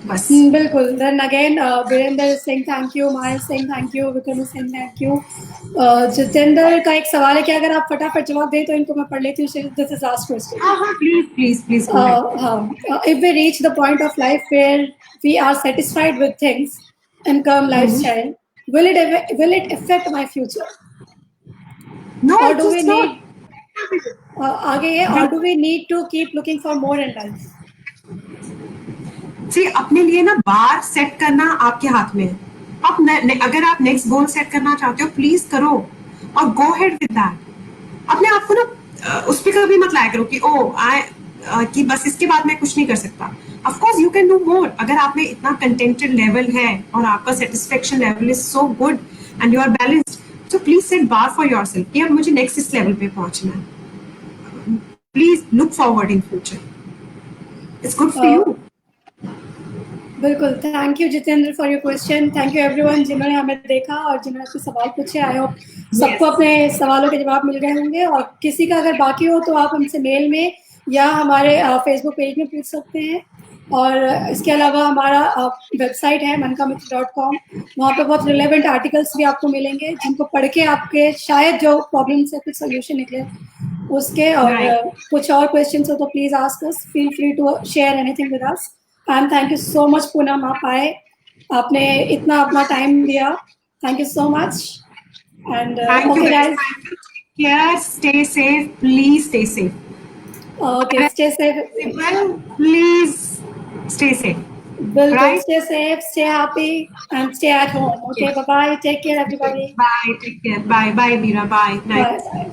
बस। बिल्कुल। Then again Virendra is saying thank you, Maya is saying thank you, Vikram is saying thank you. Jitendra का एक सवाल है कि अगर आप फटाफट जवाब दें तो इनको मैं पढ़ लेती हूँ। This is last question. हाँ हाँ, please please please go ahead. If we reach the point of life where we are satisfied with things, income, lifestyle, will it affect my future? No Or it do we is not. need आगे ये, or do we need to keep looking for more in life? सी अपने लिए ना बार set करना आपके हाथ में है। आप अगर आप नेक्स्ट गोल सेट करना चाहते हो प्लीज करो और गो हेड विद दैट। अपने आप को ना उस पर कभी मत लाया करो कि ओ आई कि बस इसके बाद मैं कुछ नहीं कर सकता। Of course you can do more. अगर आप में इतना कंटेंटेड लेवल है और आपका satisfaction level is so good and you are balanced, so please set bar for yourself कि अब मुझे next इस level पे पहुंचना है। Please look forward in future. It's good for Uh, you. बिल्कुल। Thank you Jitendra for your question. Thank you everyone जिन्होंने हमें देखा और जिन्होंने अपने सवाल पूछे। आई होप सबको Yes. अपने सवालों के जवाब मिल गए होंगे, और किसी का अगर बाकी हो तो आप हमसे मेल में या हमारे फेसबुक पेज में पूछ सकते हैं। और इसके अलावा हमारा वेबसाइट है mankamitr.com, वहाँ पे बहुत रिलेवेंट आर्टिकल्स भी आपको मिलेंगे जिनको पढ़ के आपके शायद जो प्रॉब्लम से कुछ सोल्यूशन निकले उसके। और Right. कुछ और क्वेश्चन हो तो please ask us, feel free to share anything with us. And thank you so much Poonam, आप आए, आपने इतना अपना टाइम दिया। Thank you so much. And Thank you okay guys. Guys, Thank you. Take care. Stay safe. Please stay safe. Okay stay safe. Well, please stay safe. बिल्कुल, Right? Stay safe, stay happy and stay at home. Okay. Okay, bye bye, take care everybody. Bye. Take care. Bye. Bye, Meera. Bye. Bye Night. Bye.